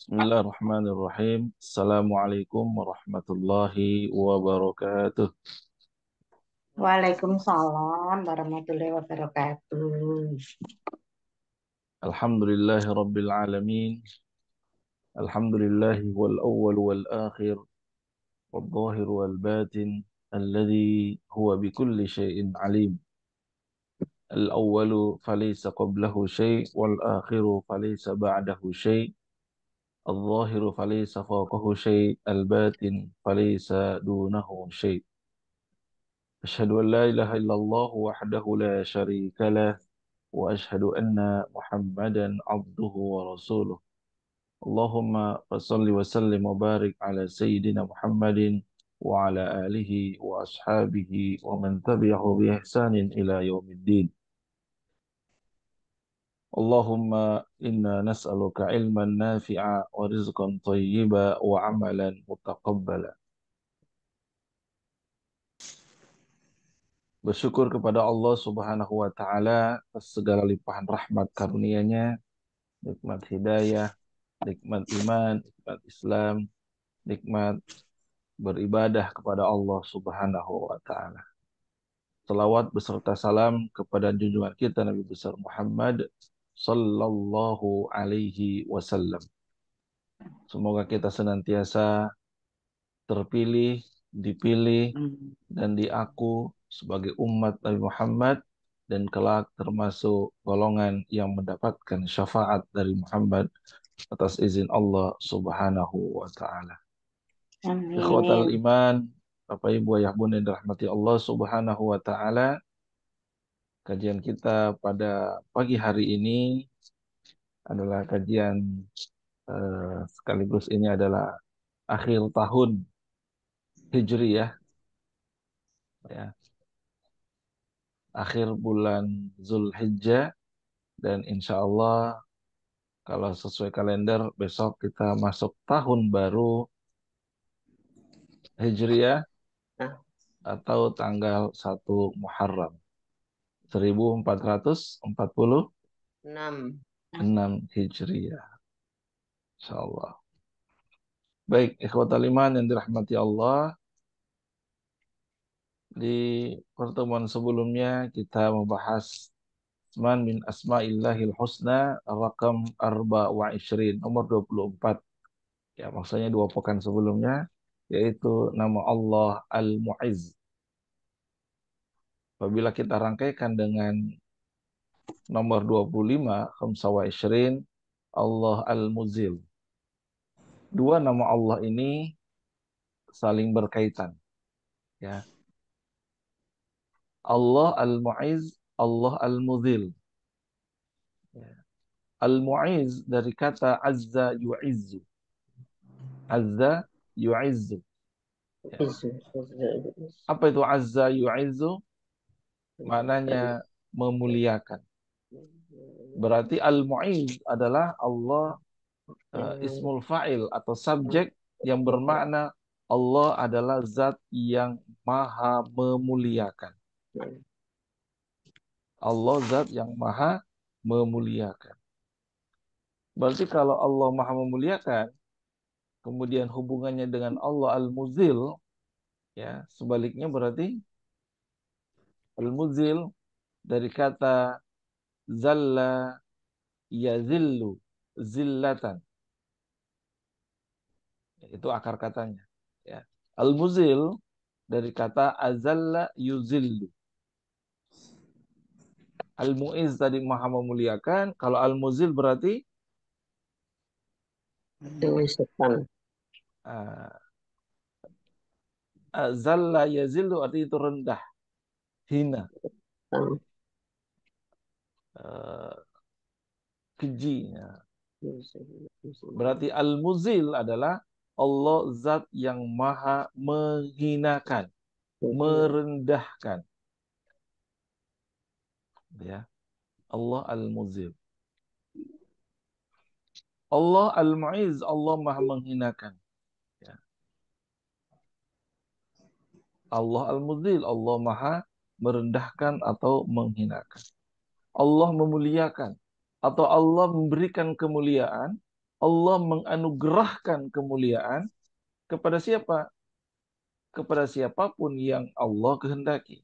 Bismillahirrahmanirrahim. Assalamualaikum warahmatullahi wabarakatuh. Waalaikumsalam warahmatullahi wabarakatuh. Alhamdulillahi rabbil alamin. Alhamdulillahi wal awwal wal akhir wal zahir wal batin alladhi huwa bikulli syai'in alim. Al awwalu falaysa qablahu syai' wal akhiru falaysa ba'dahu syai'. Al zahiru falaysa fawqahu syai' al batin falaysa dunahu syai'. Asyhadu an la ilaha illallah wahdahu la syarika lah وأشهد أن محمدا عبده ورسوله اللهم صل وسلم وبارك على سيدنا محمد وعلى آله وأصحابه ومن تبعه بإحسان إلى يوم الدين اللهم إنا نسألك علما نافعا ورزقا طيبا وعملا متقبلا. Bersyukur kepada Allah Subhanahu wa taala atas segala limpahan rahmat karunia-Nya, nikmat hidayah, nikmat iman, nikmat Islam, nikmat beribadah kepada Allah Subhanahu wa taala. Salawat beserta salam kepada junjungan kita Nabi besar Muhammad sallallahu alaihi wasallam. Semoga kita senantiasa terpilih, dipilih dan diaku sebagai umat Nabi Muhammad dan kelak termasuk golongan yang mendapatkan syafaat dari Muhammad atas izin Allah Subhanahu wa taala. Ikhwatal Amin. iman, Bapak Ibu Ayah Bunda yang dirahmati Allah Subhanahu wa taala, kajian kita pada pagi hari ini adalah kajian sekaligus ini adalah akhir tahun Hijriyah ya, akhir bulan Zulhijjah dan insya Allah kalau sesuai kalender besok kita masuk tahun baru Hijriyah atau tanggal 1 Muharram 1446 Hijriyah. Insyaallah. Baik, ikhwatal iman yang dirahmati Allah, di pertemuan sebelumnya kita membahas Asman min Asma'illahil Husna Rakam Arba wa Ishrin, nomor 24. Ya, maksudnya 2 pekan sebelumnya, yaitu nama Allah Al-Mu'izz. Apabila kita rangkaikan dengan nomor 25, Khamsa wa Ishrin, Allah Al-Muzil. Dua nama Allah ini saling berkaitan. Ya. Allah Al-Mu'izz, Allah Al-Muzil. Ya. Al-Mu'izz dari kata Azza yu'izzu. Azza yu'izzu. Ya. Apa itu Azza yu'izzu? Maknanya memuliakan. Berarti Al-Mu'izz adalah Allah, ismul fa'il atau subjek yang bermakna Allah adalah zat yang maha memuliakan. Allah zat yang maha memuliakan. Berarti kalau Allah maha memuliakan, kemudian hubungannya dengan Allah Al-Muzil, ya, sebaliknya berarti Al-Muzil dari kata zalla yazillu zillatan. Itu akar katanya. Ya. Al-Muzil dari kata azalla yuzillu. Al-Mu'izz tadi maha memuliakan. Kalau Al-Muzil berarti uh, zalla yazillu artinya itu rendah, hina, uh, keji. Ya. Berarti Al-Muzil adalah Allah zat yang maha menghinakan, merendahkan. Ya. Allah Al-Muzil. Allah Al-Mu'izz, Allah maha menghinakan. Ya. Allah Al-Muzil, Allah maha merendahkan atau menghinakan. Allah memuliakan atau Allah memberikan kemuliaan Allah menganugerahkan kemuliaan kepada siapa? Kepada siapapun yang Allah kehendaki.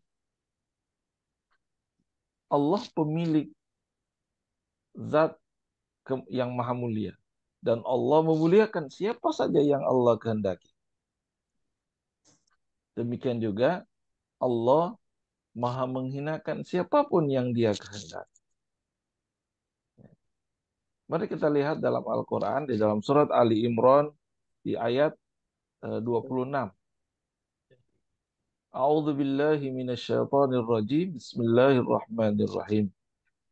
Allah pemilik zat yang maha mulia. Dan Allah memuliakan siapa saja yang Allah kehendaki. Demikian juga Allah maha menghinakan siapapun yang dia kehendaki. Mari kita lihat dalam Al-Quran, di dalam surat Ali Imran, di ayat 26. A'udzu billahi minasyaitonir rajim. Bismillahirrahmanirrahim.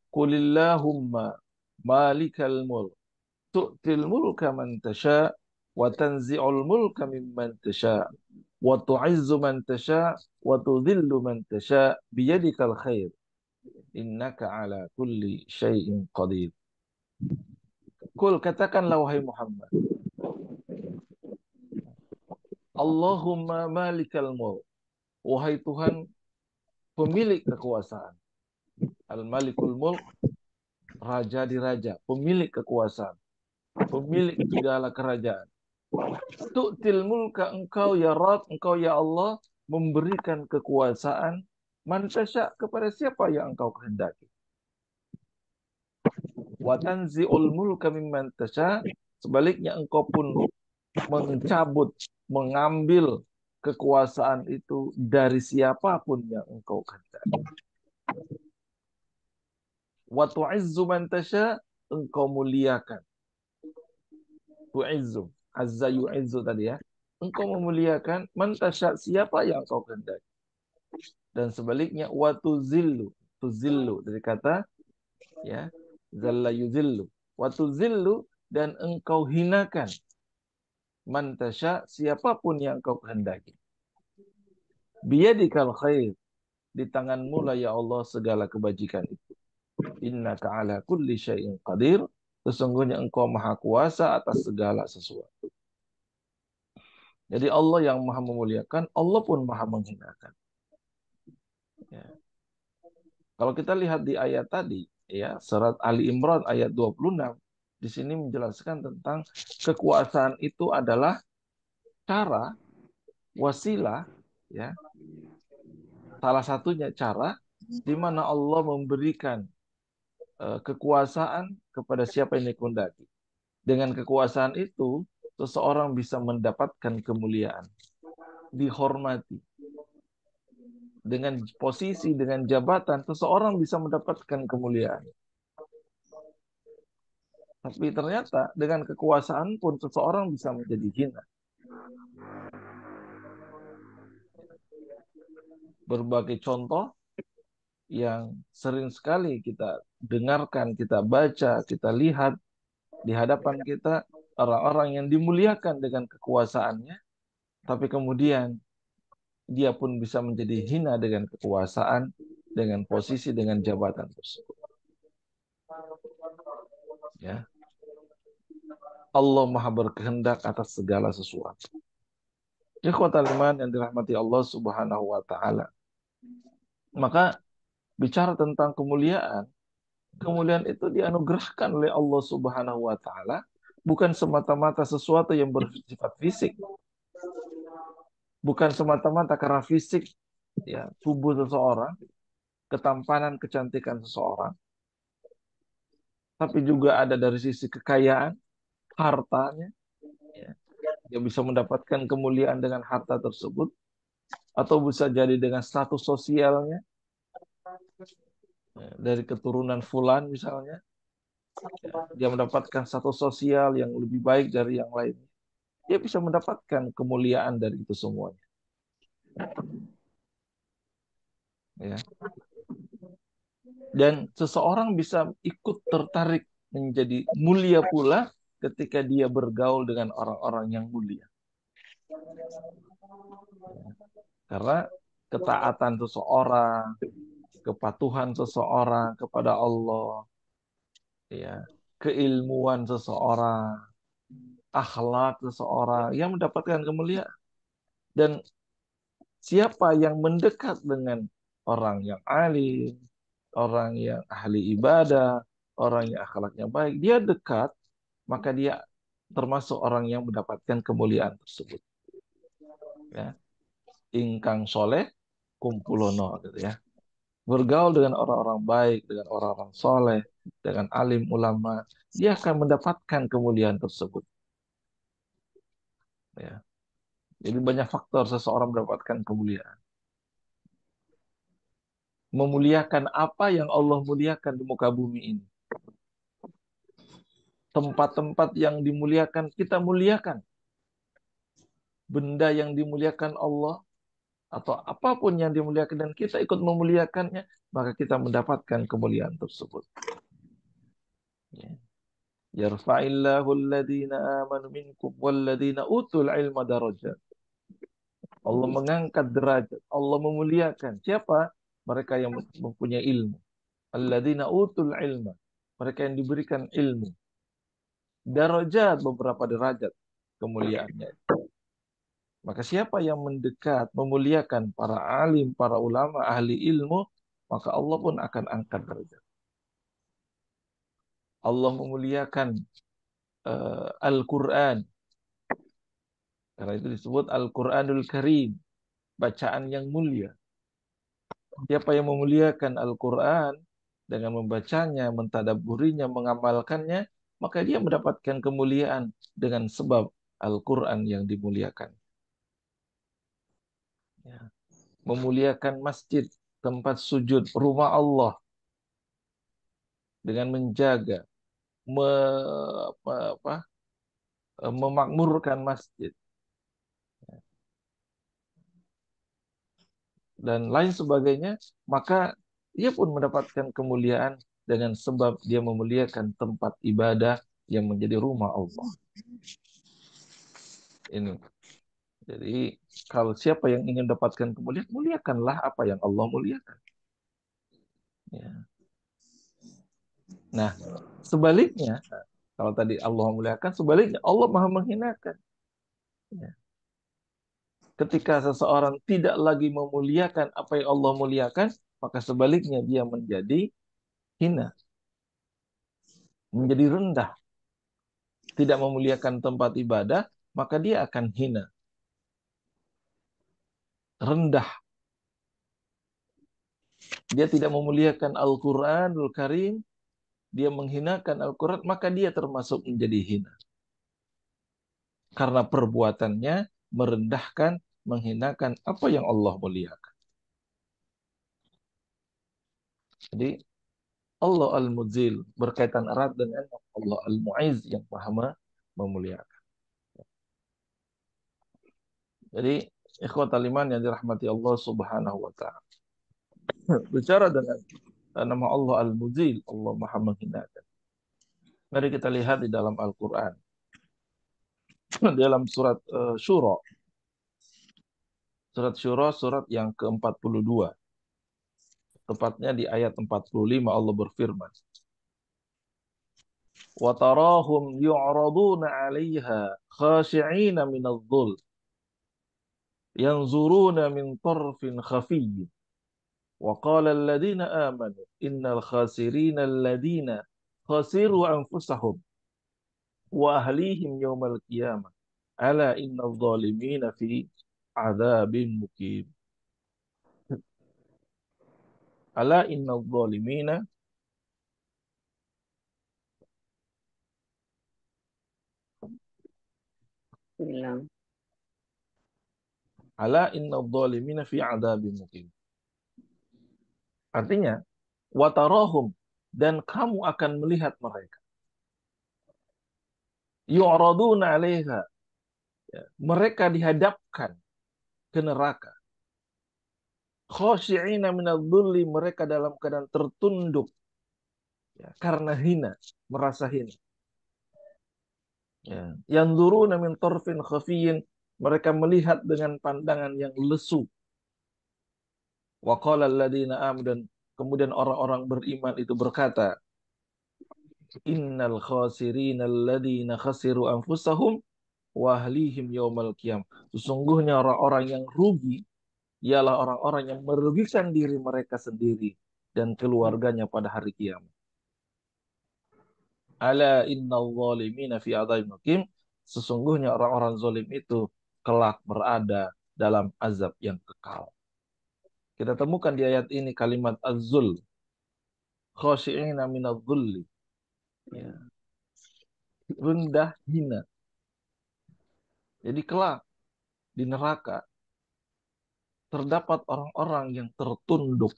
Qulillahumma malikal mulk tu'til mulka man tasha wa tanzi'ul mulka mimman tasha wa tu'izzu man tasha wa tudhillu man tasha biyadikal khair innaka ala kulli syai'in qadir. Kul, katakanlah wahai Muhammad, Allahumma malikal mulk, wahai Tuhan pemilik kekuasaan. Al-Malikul Mulk, raja di raja, pemilik kekuasaan, pemilik segala kerajaan. Tu'til mulka, engkau ya Rabb, engkau ya Allah, memberikan kekuasaan man tasya, kepada siapa yang engkau kehendaki. Wa tanzi'ul mulka mimman tasya, sebaliknya engkau pun mencabut, mengambil kekuasaan itu dari siapapun yang engkau kehendaki. Wa tu'izzu man tasya, engkau muliakan. Tu'izzu, azza yu'izzu tadi ya. Engkau memuliakan man tasya, siapa yang engkau kehendaki. Dan sebaliknya wa tuzillu, tuzillu dari kata ya, zalla yuzillu. Wa tuzillu, dan engkau hinakan man tasya, siapapun yang engkau kehendaki. Biyadikal khair, di tanganmu lah ya Allah segala kebajikan itu. Innaka ala kulli syai'in qadir, sesungguhnya engkau maha kuasa atas segala sesuatu. Jadi Allah yang maha memuliakan, Allah pun maha menghinakan. Ya. Kalau kita lihat di ayat tadi, ya, surat Ali Imran ayat 26, di sini menjelaskan tentang kekuasaan itu adalah cara, wasilah, ya, salah satunya cara di mana Allah memberikan kekuasaan kepada siapa yang dikehendaki. Dengan kekuasaan itu, seseorang bisa mendapatkan kemuliaan, dihormati. Dengan posisi, dengan jabatan, seseorang bisa mendapatkan kemuliaan. Tapi ternyata dengan kekuasaan pun seseorang bisa menjadi hina. Berbagai contoh yang sering sekali kita dengarkan, kita baca, kita lihat di hadapan kita, orang-orang yang dimuliakan dengan kekuasaannya, tapi kemudian dia pun bisa menjadi hina dengan kekuasaan, dengan posisi, dengan jabatan tersebut. Ya. Allah Maha berkehendak atas segala sesuatu. Ikhwatal iman yang dirahmati Allah Subhanahu wa taala. Maka bicara tentang kemuliaan, kemuliaan itu dianugerahkan oleh Allah Subhanahu wa taala bukan semata-mata sesuatu yang bersifat fisik. Bukan semata-mata karena fisik, ya, tubuh seseorang, ketampanan, kecantikan seseorang, tapi juga ada dari sisi kekayaan, hartanya, ya. Dia bisa mendapatkan kemuliaan dengan harta tersebut, atau bisa jadi dengan status sosialnya, ya, dari keturunan fulan misalnya, ya, dia mendapatkan status sosial yang lebih baik dari yang lain. Dia bisa mendapatkan kemuliaan dari itu semuanya. Ya. Dan seseorang bisa ikut tertarik menjadi mulia pula ketika dia bergaul dengan orang-orang yang mulia. Karena ketaatan seseorang, kepatuhan seseorang kepada Allah, ya, keilmuan seseorang, akhlak seseorang yang mendapatkan kemuliaan. Dan siapa yang mendekat dengan orang yang alim, orang yang ahli ibadah, orang yang akhlaknya baik, dia dekat, maka dia termasuk orang yang mendapatkan kemuliaan tersebut. Ya. Ingkang soleh kumpulono gitu ya. Bergaul dengan orang-orang baik, dengan orang-orang soleh, dengan alim ulama, dia akan mendapatkan kemuliaan tersebut. Ya. Jadi banyak faktor seseorang mendapatkan kemuliaan. Memuliakan apa yang Allah muliakan di muka bumi ini. Tempat-tempat yang dimuliakan, kita muliakan. Benda yang dimuliakan Allah, atau apapun yang dimuliakan dan kita ikut memuliakannya, maka kita mendapatkan kemuliaan tersebut. Ya. Yarfa'illahu alladhina amanu minkum walladhina utul ilma darajat. Allah mengangkat derajat, Allah memuliakan. Siapa? Mereka yang mempunyai ilmu. Alladzina utul ilma. Mereka yang diberikan ilmu. Darajat, beberapa derajat kemuliaannya. Maka siapa yang mendekat, memuliakan para alim, para ulama, ahli ilmu, maka Allah pun akan angkat derajat. Allah memuliakan Al-Quran. Karena itu disebut Al-Quranul Karim. Bacaan yang mulia. Siapa yang memuliakan Al-Quran dengan membacanya, mentadabburinya, mengamalkannya, maka dia mendapatkan kemuliaan dengan sebab Al-Quran yang dimuliakan. Ya. Memuliakan masjid, tempat sujud, rumah Allah dengan menjaga, me, apa, apa, memakmurkan masjid dan lain sebagainya, maka dia pun mendapatkan kemuliaan dengan sebab dia memuliakan tempat ibadah yang menjadi rumah Allah. Ini. Jadi kalau siapa yang ingin dapatkan kemuliaan, muliakanlah apa yang Allah muliakan. Ya. Nah, sebaliknya, kalau tadi Allah muliakan, sebaliknya Allah maha menghinakan. Ya. Ketika seseorang tidak lagi memuliakan apa yang Allah muliakan, maka sebaliknya dia menjadi hina, menjadi rendah. Tidak memuliakan tempat ibadah, maka dia akan hina, rendah. Dia tidak memuliakan Al-Quranul Karim, dia menghinakan Al-Quran, maka dia termasuk menjadi hina. Karena perbuatannya merendahkan, menghinakan apa yang Allah muliakan. Jadi Allah Al-Muzil berkaitan erat dengan Allah Al-Mu'izz yang maha memuliakan. Jadi ikhwatal iman yang dirahmati Allah Subhanahu wa taala. Bicara dengan nama Allah Al-Muzil, Allah maha menghinakan. Mari kita lihat di dalam Al-Qur'an. Dalam surat Syura. Surat Syura surat yang ke-42. Tepatnya di ayat 45 Allah berfirman. وَتَرَاهُمْ يُعْرَضُونَ عَلَيْهَا خَاشِعِينَ مِنَ الظُّلْمِ يَنْظُرُونَ مِنْ طَرْفٍ خَفِيٍّ وَقَالَ الَّذِينَ آمَنُوا إِنَّ الْخَاسِرِينَ الَّذِينَ خَسِرُوا أَنفُسَهُمْ وَأَهْلِيهِمْ يَوْمَ الْقِيَامَةِ أَلَا إِنَّ الظَّالِمِينَ فِي عَذَابٍ مُقِيمٍ أَلَا إِنَّ الظَّالِمِينَ Bilang. أَلَا إِنَّ الظَّالِمِينَ فِي عَذَابٍ مُقِيمٍ. Artinya, watarahum, dan kamu akan melihat mereka. Yu'raduna 'alaiha. Ya, mereka dihadapkan ke neraka. Khashi'ina minadh-dhulli, mereka dalam keadaan tertunduk ya, karena hina, merasa hina. Ya. Yanzuruna min tarfin khafiyyin, mereka melihat dengan pandangan yang lesu. Wa qala alladziina aamanu, dan kemudian orang-orang beriman itu berkata, Innal khasirina alladziina khasiru anfusahum wa ahlihim yaumal qiyam. Sesungguhnya orang-orang yang rugi ialah orang-orang yang merugikan diri mereka sendiri dan keluarganya pada hari kiamat. Ala innal zalimina fi adzabin muqim. sesungguhnya orang-orang zalim itu kelak berada dalam azab yang kekal. Kita temukan di ayat ini kalimat az-zul, khashi'ina minadh-dhulli, ya, rendah hina. Jadi kelak di neraka terdapat orang-orang yang tertunduk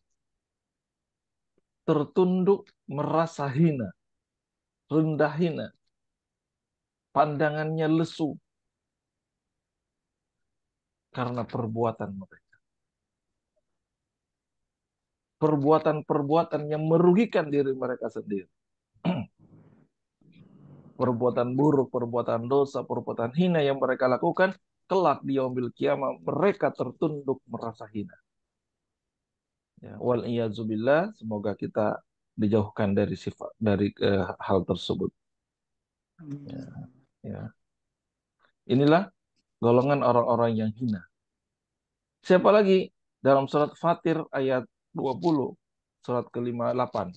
merasa hina, rendah hina, pandangannya lesu karena perbuatan mereka. Perbuatan-perbuatan yang merugikan diri mereka sendiri. Perbuatan buruk, perbuatan dosa, perbuatan hina yang mereka lakukan, kelak di yaumil kiamah mereka tertunduk merasa hina. Ya, wal iyadzubillah, semoga kita dijauhkan dari sifat hal tersebut. Ya, ya. Inilah golongan orang-orang yang hina. Siapa lagi? Dalam surat Fatir ayat 20, surat ke-58.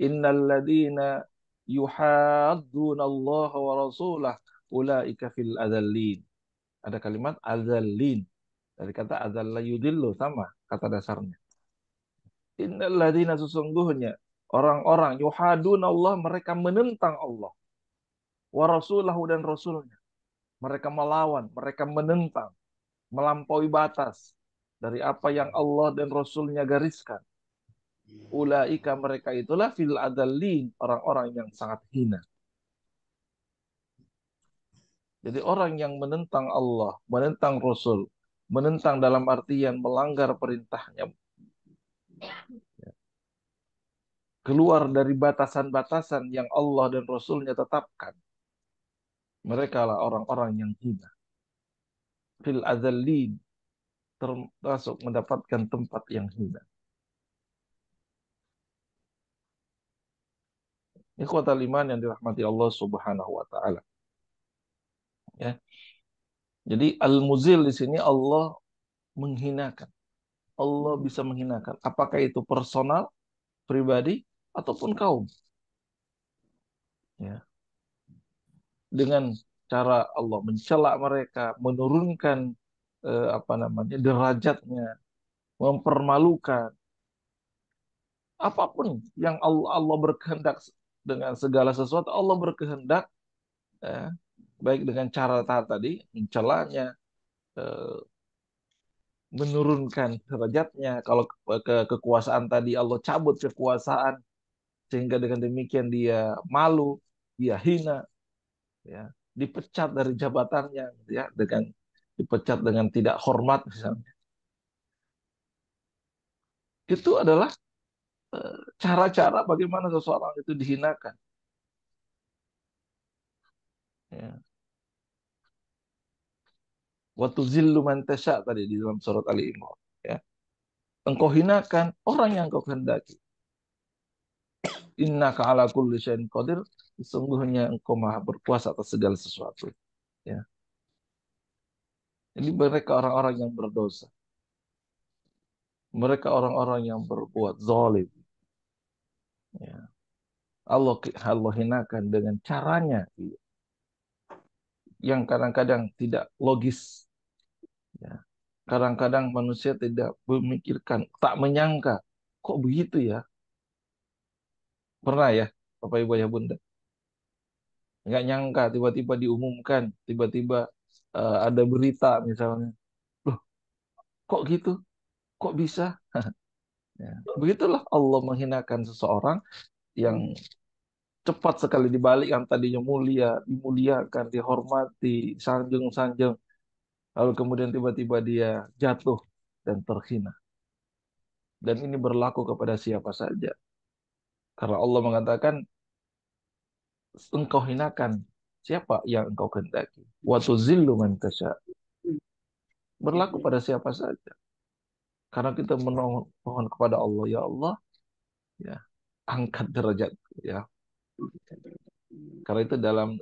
Innal ladina yuhadduna Allah wa rasulah ulaika fil adzallin. Ada kalimat adzallin. Dari kata adzalla yudillu, sama kata dasarnya. Innal ladina, sesungguhnya orang-orang yuhaduna Allah, mereka menentang Allah. Wa rasulahu, dan rasulnya. Mereka melawan, mereka menentang, melampaui batas dari apa yang Allah dan Rasulnya gariskan. Ulaika, mereka itulah fil adallin, orang-orang yang sangat hina. Jadi orang yang menentang Allah, menentang Rasul, menentang dalam artian melanggar perintahnya, keluar dari batasan-batasan yang Allah dan Rasulnya tetapkan. Mereka lah orang-orang yang hina. Fil adallin, termasuk mendapatkan tempat yang hina. Ikhwatal iman yang dirahmati Allah Subhanahu wa taala. Ya. Jadi al-muzil di sini Allah menghinakan. Allah bisa menghinakan. Apakah itu personal, pribadi, ataupun kaum. Ya. Dengan cara Allah mencela mereka, menurunkan derajatnya, mempermalukan. Apapun yang Allah berkehendak dengan segala sesuatu, Allah berkehendak, ya, baik dengan cara tadi, mencelanya, eh, menurunkan derajatnya. Kalau kekuasaan tadi Allah cabut kekuasaan, sehingga dengan demikian dia malu, dia hina, ya, dipecat dari jabatannya, ya, dengan dipecat dengan tidak hormat misalnya. Itu adalah cara-cara bagaimana seseorang itu dihinakan. Ya. Wa tuzillu man tasya tadi di dalam surat Ali Imran. Ya. Engkau hinakan orang yang kau kehendaki. Innaka ala kulli syai'in qadir. Sesungguhnya engkau maha berkuasa atas segala sesuatu. Ya. Jadi mereka orang-orang yang berdosa. Mereka orang-orang yang berbuat zalim. Ya. Allah hinakan dengan caranya yang kadang-kadang tidak logis. Ya. Kadang-kadang manusia tidak memikirkan, tak menyangka, kok begitu ya? Pernah ya, Bapak Ibu ya Bunda? Nggak nyangka, tiba-tiba diumumkan, tiba-tiba ada berita misalnya. Loh, kok gitu? Kok bisa? Ya. Begitulah Allah menghinakan seseorang yang cepat sekali dibalik, yang tadinya mulia, dimuliakan, dihormati, sanjung-sanjung. Lalu kemudian tiba-tiba dia jatuh dan terhina. Dan ini berlaku kepada siapa saja. Karena Allah mengatakan, engkau hinakan siapa yang engkau kehendaki. Wa tuzillu man tasya. Berlaku pada siapa saja. Karena kita memohon kepada Allah, ya Allah, ya, angkat derajat, ya. Karena itu dalam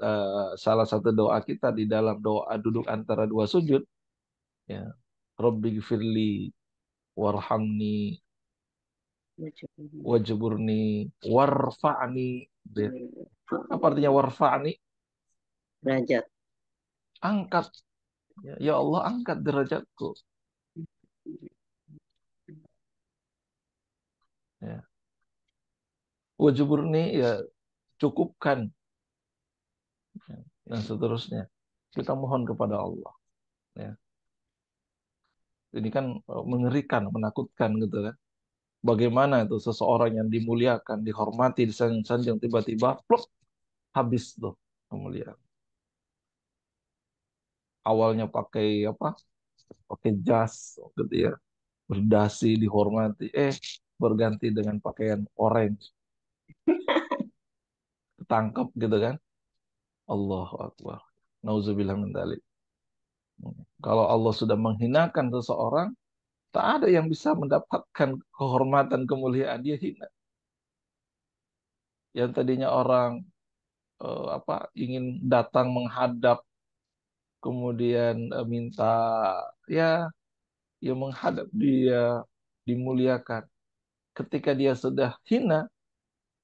salah satu doa kita di dalam doa duduk antara dua sujud, ya. Rabbi gfirli warhamni wajburni warfa'ni. Apa artinya warfa'ni? Derajat. angkat, ya, ya Allah angkat derajatku. Ya. Wajuburni, ya cukupkan, ya, dan seterusnya. Kita mohon kepada Allah. Ya. Ini kan mengerikan, menakutkan gitu kan. Bagaimana itu seseorang yang dimuliakan, dihormati, disanjung, tiba-tiba pluk, habis tuh kemuliaan. Awalnya pakai apa? Pakai jas gitu ya, berdasi, dihormati. Berganti dengan pakaian orange, ketangkep gitu kan. Allahu Akbar. Nauzubillah min dzalik. Kalau Allah sudah menghinakan seseorang, tak ada yang bisa mendapatkan kehormatan, kemuliaan. Dia hina. Yang tadinya orang ingin datang menghadap, kemudian minta, ya ya menghadap dia, dimuliakan. Ketika dia sudah hina,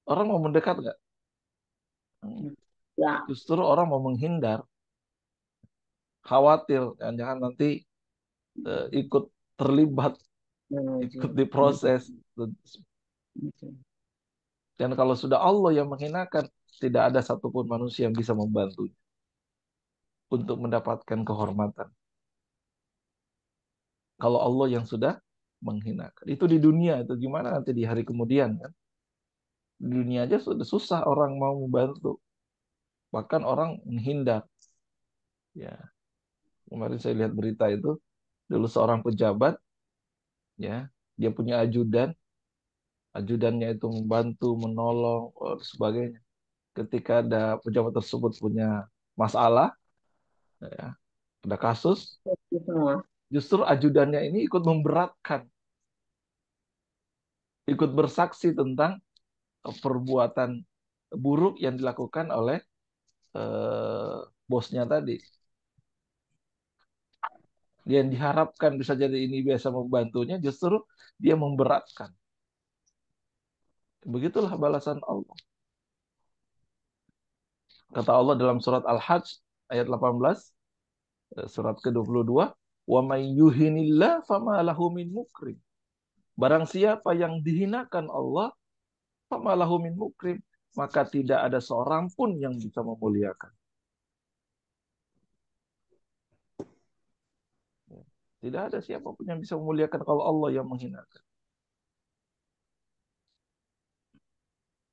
orang mau mendekat nggak? Ya, Justru orang mau menghindar, khawatir jangan nanti ikut terlibat, ikut menuju. diproses. Dan kalau sudah Allah yang menghinakan, tidak ada satupun manusia yang bisa membantu untuk mendapatkan kehormatan. Kalau Allah yang sudah menghinakan. Itu di dunia, itu gimana nanti di hari kemudian kan? Di dunia aja sudah susah orang mau membantu. Bahkan orang menghindar. Ya, kemarin saya lihat berita itu, dulu seorang pejabat, ya, dia punya ajudan, ajudannya itu membantu, menolong, sebagainya. Ketika ada pejabat tersebut punya masalah, ya, ada kasus, Itu semua. justru ajudannya ini ikut memberatkan, ikut bersaksi tentang perbuatan buruk yang dilakukan oleh eh, bosnya tadi. Dia yang diharapkan bisa jadi ini biasa membantunya, justru dia memberatkan. Begitulah balasan Allah. Kata Allah dalam surat Al-Hajj ayat 18, surat ke-22, "Wa may yuhinillah fama lahu min mukrim." Barang siapa yang dihinakan Allah, fama lahu min mukrim, maka tidak ada seorang pun yang bisa memuliakan. Tidak ada siapapun yang bisa memuliakan kalau Allah yang menghinakan.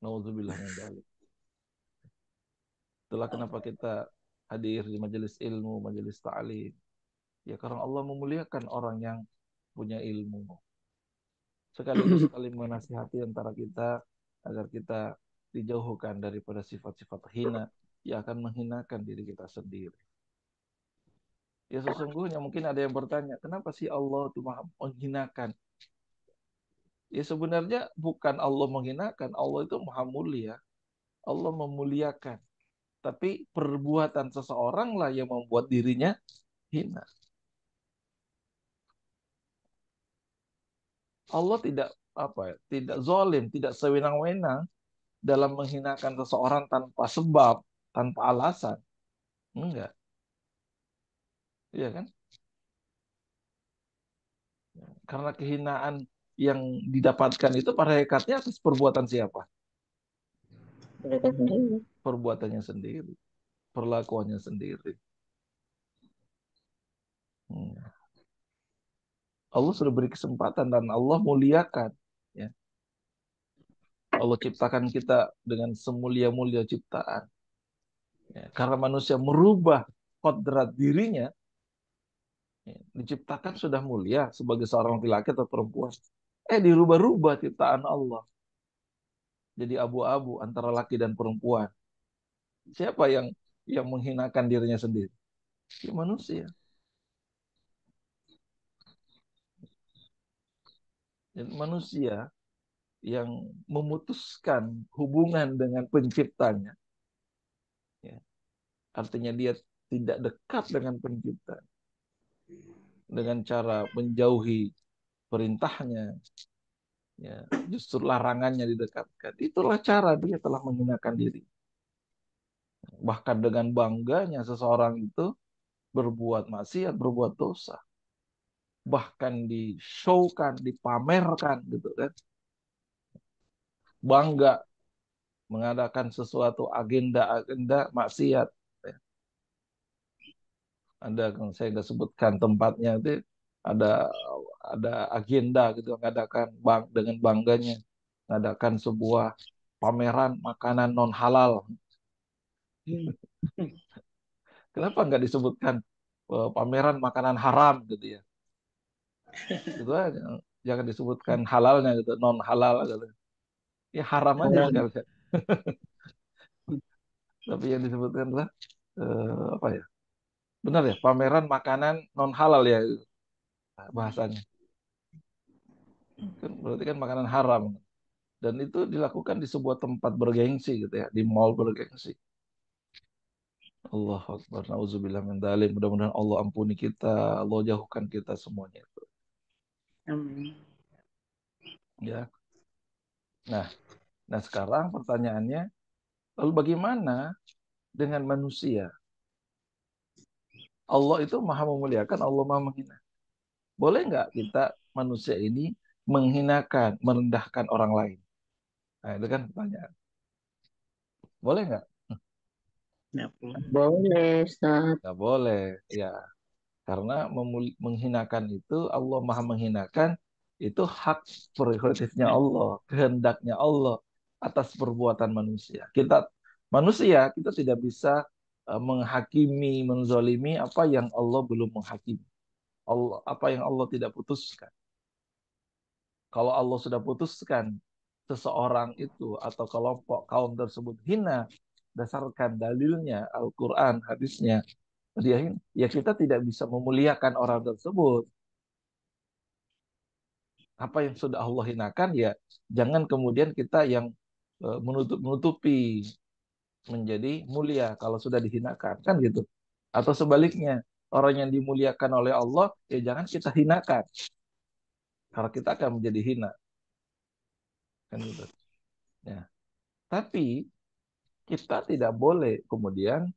Nauzubillah min dzalik. Itulah kenapa kita hadir di majelis ilmu, majelis ta'lim. Ya karena Allah memuliakan orang yang punya ilmu. Sekaligus saling menasihati antara kita agar kita dijauhkan daripada sifat-sifat hina yang akan menghinakan diri kita sendiri. Ya sesungguhnya mungkin ada yang bertanya, kenapa sih Allah itu maha menghinakan? Ya sebenarnya bukan Allah menghinakan, Allah itu maha mulia. Allah memuliakan. Tapi perbuatan seseorang lah yang membuat dirinya hina. Allah tidak tidak zalim, tidak sewenang-wenang dalam menghinakan seseorang tanpa sebab, tanpa alasan. Enggak, iya kan? Karena kehinaan yang didapatkan itu pada hakikatnya atas perbuatan siapa? Mereka sendiri. Perbuatannya sendiri, perlakuannya sendiri. Hmm. Allah sudah beri kesempatan dan Allah muliakan. Ya. Allah ciptakan kita dengan semulia-mulia ciptaan. Ya. Karena manusia merubah kodrat dirinya, ya, diciptakan sudah mulia sebagai seorang laki-laki atau perempuan. Dirubah-rubah ciptaan Allah. Jadi abu-abu antara laki dan perempuan. Siapa yang menghinakan dirinya sendiri? Ya, manusia. Dan manusia yang memutuskan hubungan dengan penciptanya. Ya. Artinya dia tidak dekat dengan pencipta. Dengan cara menjauhi perintahnya. Ya. Justru larangannya didekatkan. Itulah cara dia telah menghinakan diri. Bahkan dengan bangganya seseorang itu berbuat maksiat, berbuat dosa. Bahkan di-showkan, dipamerkan gitu kan. Bangga mengadakan sesuatu agenda-agenda maksiat. Ada, saya nggak sebutkan tempatnya itu, ada ada agenda gitu, mengadakan dengan bangganya mengadakan sebuah pameran makanan non halal. Kenapa nggak disebutkan pameran makanan haram gitu ya? Gitu aja. Jangan disebutkan halalnya gitu, non halal gitu. Ya haram aja Halal. sekali. Tapi yang disebutkan adalah apa ya? Benar ya, pameran makanan non halal ya bahasanya. Kan berarti kan makanan haram. Dan itu dilakukan di sebuah tempat bergengsi gitu ya, di mall bergengsi. Allahu Akbar, na'udzubillah min dzalik. Mudah-mudahan Allah ampuni kita, Allah jauhkan kita semuanya itu. Amin. Ya. Nah, sekarang pertanyaannya, lalu bagaimana dengan manusia? Allah itu maha memuliakan, Allah maha menghina. Boleh nggak kita manusia ini menghinakan, merendahkan orang lain? Nah, itu kan pertanyaan. Boleh nggak? Nggak boleh, Ustaz. Nggak boleh. Ya, karena menghinakan itu, Allah maha menghinakan, itu hak prerogatifnya Allah, kehendaknya Allah atas perbuatan manusia. Manusia, kita tidak bisa menghakimi, menzolimi apa yang Allah belum menghakimi. Apa yang Allah tidak putuskan. Kalau Allah sudah putuskan seseorang itu atau kelompok kaum tersebut hina, dasarkan dalilnya, Al-Quran, hadisnya, dia hina, ya kita tidak bisa memuliakan orang tersebut. Apa yang sudah Allah hinakan, ya jangan kemudian kita yang menutupi menjadi mulia kalau sudah dihinakan, kan gitu. Atau sebaliknya, orang yang dimuliakan oleh Allah, ya jangan kita hinakan, karena kita akan menjadi hina, kan gitu. Ya. Tapi kita tidak boleh kemudian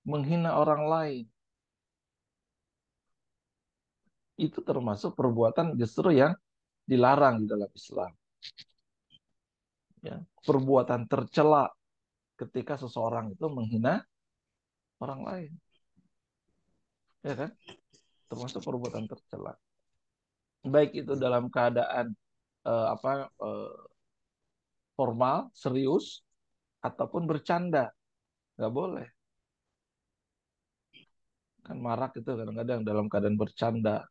menghina orang lain. Itu termasuk perbuatan justru yang dilarang di dalam Islam. Ya. Perbuatan tercela ketika seseorang itu menghina orang lain. Ya kan? Termasuk perbuatan tercela. Baik itu dalam keadaan formal, serius, ataupun bercanda. Nggak boleh. Kan marak itu kadang-kadang dalam keadaan bercanda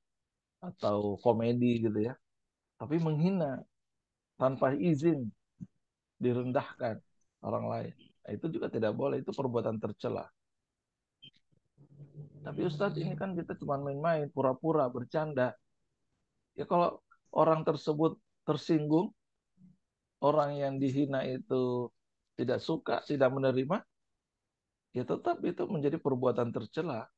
atau komedi gitu ya. Tapi menghina tanpa izin, direndahkan orang lain. Nah, itu juga tidak boleh, itu perbuatan tercela. Tapi Ustadz, ini kan kita cuma main-main, pura-pura, bercanda. Ya kalau orang tersebut tersinggung, orang yang dihina itu tidak suka, tidak menerima, ya tetap itu menjadi perbuatan tercela.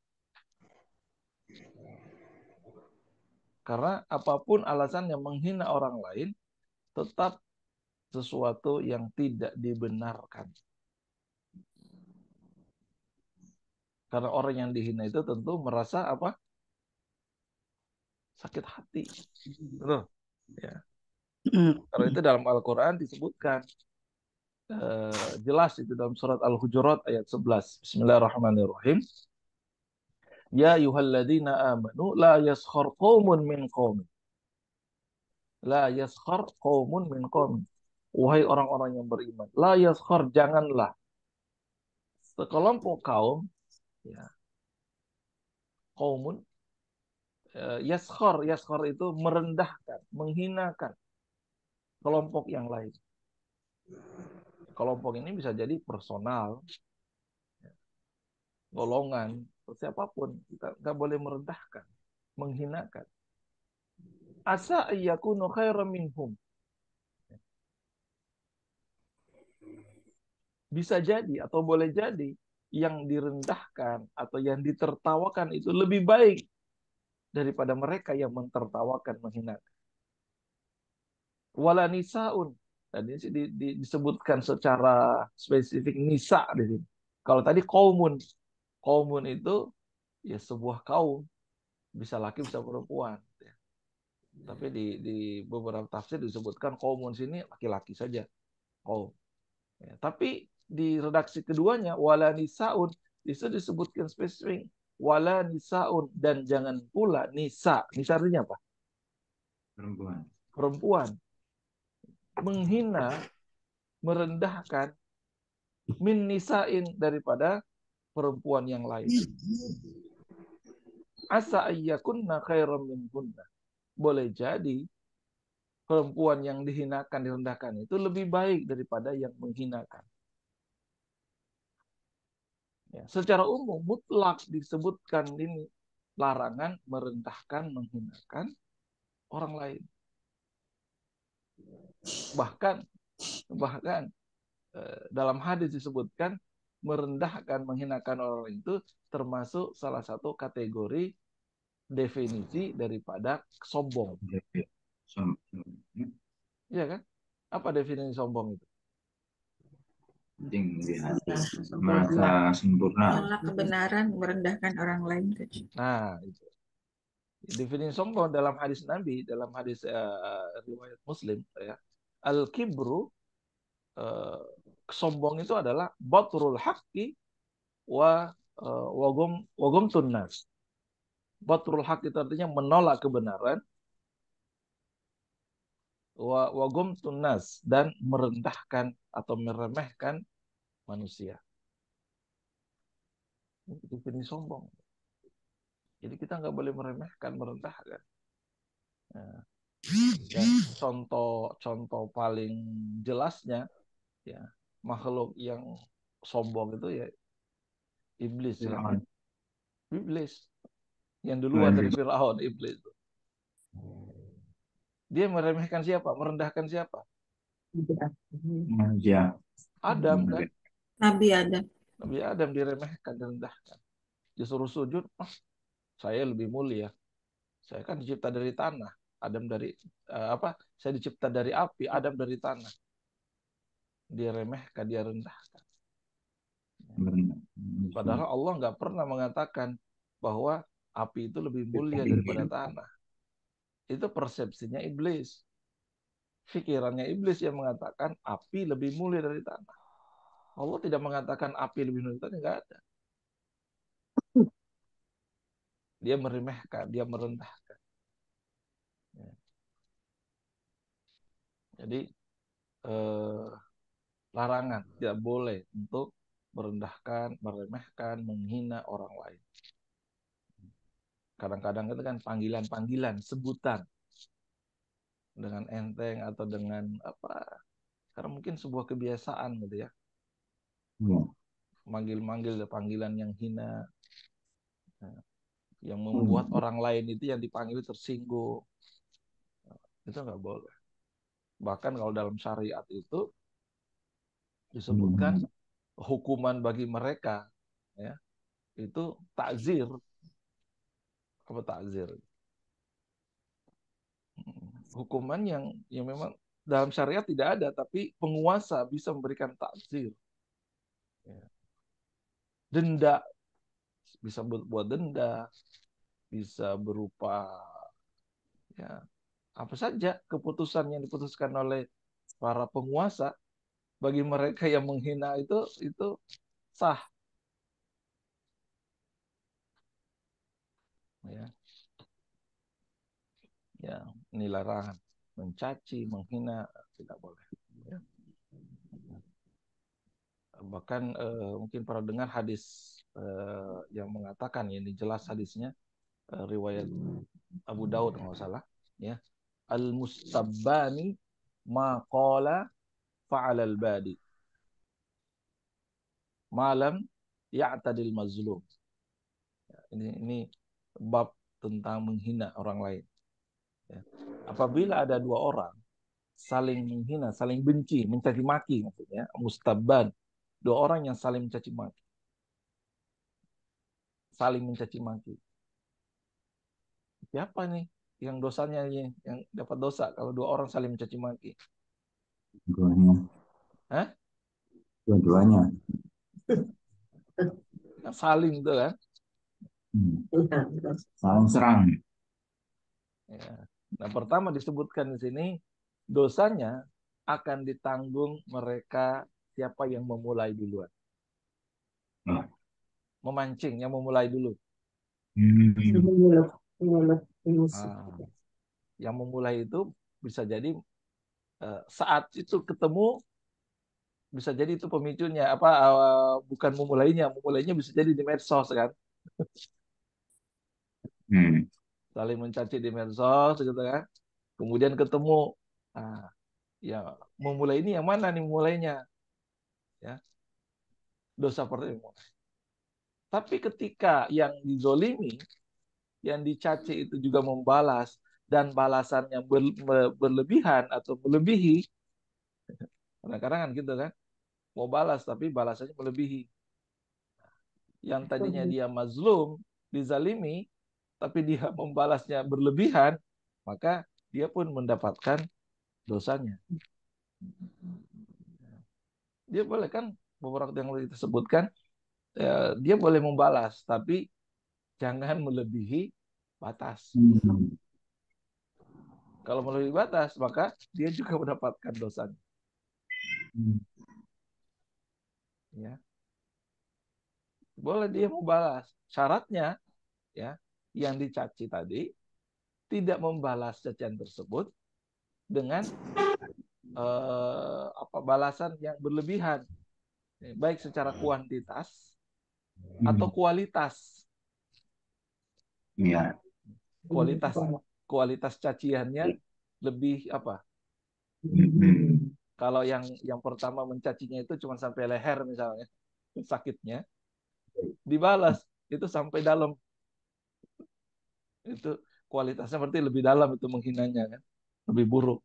Karena apapun alasan yang menghina orang lain, tetap sesuatu yang tidak dibenarkan. Karena orang yang dihina itu tentu merasa apa? Sakit hati. Betul? Ya. Kalau itu dalam Al-Quran disebutkan jelas itu dalam surat Al-Hujurat ayat 11. Bismillahirrahmanirrahim. Ya ayyuhalladzina amanu la yaskhar qaumun min qaumin. La yaskhar qaumun min qaumin. Wahai orang-orang yang beriman, la yaskhar, janganlah sekelompok kaum, ya, qaumun, yaskhar, yaskhar itu merendahkan, menghinakan kelompok yang lain. Kelompok ini bisa jadi personal, golongan, siapapun. Kita nggak boleh merendahkan, menghinakan. Asa ayyakunu khairan minhum. Bisa jadi atau boleh jadi yang direndahkan atau yang ditertawakan itu lebih baik daripada mereka yang mentertawakan, menghinakan. Wala nisaun. Dan ini sih disebutkan secara spesifik nisa di sini. Kalau tadi kaumun, kaumun itu ya sebuah kaum, bisa laki bisa perempuan. Ya. Tapi di beberapa tafsir disebutkan kaumun sini laki-laki saja, kaum. Ya, tapi di redaksi keduanya wala nisaun itu disebutkan spesifik wala nisaun, dan jangan pula nisa. Nisa artinya apa? Perempuan. Perempuan. Menghina, merendahkan min nisain, daripada perempuan yang lain. Asa ayyakunna khairam minhunna. Boleh jadi perempuan yang dihinakan, direndahkan itu lebih baik daripada yang menghinakan. Ya, secara umum mutlak disebutkan ini larangan merendahkan, menghinakan orang lain. Bahkan dalam hadis disebutkan merendahkan, menghinakan orang lain itu termasuk salah satu kategori definisi daripada sombong. Iya kan? Apa definisi sombong itu? Penting di hati, merasa sempurna. Menolak kebenaran, merendahkan orang lain. Nah, itu. Definisi sombong dalam hadis Nabi, dalam hadis riwayat Muslim, ya. Al-kibru, sombong itu adalah batrul haqqi wagom tunnas. Batrul haq itu artinya menolak kebenaran, wagom tunnas, dan merendahkan atau meremehkan manusia. Itu definisi sombong. Jadi kita nggak boleh meremehkan, merendahkan. Nah, dan contoh paling jelasnya, ya, makhluk yang sombong itu ya iblis, ya. Iblis yang duluan dari Firaun, iblis. Dia meremehkan siapa? Merendahkan siapa? Manusia. Adam kan? Nabi Adam. Nabi Adam diremehkan, direndahkan. Disuruh sujud, saya lebih mulia. Saya kan dicipta dari tanah. Adam dari apa? Saya dicipta dari api, Adam dari tanah. Dia remehkan, dia rendahkan. Padahal Allah nggak pernah mengatakan bahwa api itu lebih mulia daripada tanah. Itu persepsinya iblis. Pikirannya iblis yang mengatakan api lebih mulia dari tanah. Allah tidak mengatakan api lebih mulia dari tanah, nggak ada. Dia meremehkan, dia merendahkan. Jadi larangan, tidak boleh untuk merendahkan, meremehkan, menghina orang lain. Kadang-kadang itu kan panggilan-panggilan, sebutan dengan enteng atau dengan apa? Karena mungkin sebuah kebiasaan gitu ya. Manggil-manggil panggilan yang hina, yang membuat orang lain itu yang dipanggil tersinggung. Itu nggak boleh. Bahkan kalau dalam syariat itu disebutkan hukuman bagi mereka, ya, itu takzir. Apa takzir? Hukuman yang memang dalam syariat tidak ada, tapi penguasa bisa memberikan takzir. Ya. Denda, bisa buat denda, bisa berupa ya apa saja keputusan yang diputuskan oleh para penguasa bagi mereka yang menghina itu sah. Ya, ya, ini larangan. Mencaci, menghina tidak boleh. Ya. Bahkan mungkin pernah dengar hadis yang mengatakan, ini jelas hadisnya, riwayat Abu Daud kalau nggak salah, ya. Al-mustabbani ma qala fa'ala al-badi malam ya'tadil mazlum. Ini bab tentang menghina orang lain. Ya. Apabila ada dua orang saling menghina, saling benci, mencaci maki, maksudnya mustabban, dua orang yang saling mencaci maki, saling mencaci maki. Siapa nih yang dosanya yang dapat dosa kalau dua orang saling mencaci maki? Dua-duanya. Hah? Dua-duanya. Saling itu kan. Saling serang. Ya. Nah, pertama disebutkan di sini dosanya akan ditanggung mereka siapa yang memulai duluan. Oh. Memancing, yang memulai dulu. Ah, yang memulai itu bisa jadi saat itu ketemu, bisa jadi itu pemicunya apa, bukan memulainya bisa jadi di medsos kan, Hmm. saling mencaci di medsos gitu kan, kemudian ketemu, ah, ya memulai ini yang mana nih memulainya, ya dosa pertama. Tapi ketika yang dizolimi, yang dicaci itu juga membalas dan balasannya berlebihan atau melebihi, kadang-kadang kan gitu kan, mau balas tapi balasannya melebihi. Yang tadinya dia mazlum, dizalimi, tapi dia membalasnya berlebihan, maka dia pun mendapatkan dosanya. Dia boleh kan, beberapa yang kita sebutkan, dia boleh membalas, tapi jangan melebihi batas. Hmm. Kalau melebihi batas, maka dia juga mendapatkan dosanya. Ya, boleh dia membalas. Syaratnya, ya, yang dicaci tadi tidak membalas cacian tersebut dengan apa balasan yang berlebihan, baik secara kuantitas atau kualitas. Iya. Kualitas kualitas caciannya lebih apa? Hmm. Kalau yang pertama mencacinya itu cuma sampai leher misalnya, sakitnya, dibalas itu sampai dalam, itu kualitasnya berarti lebih dalam, itu menghinanya kan, lebih buruk.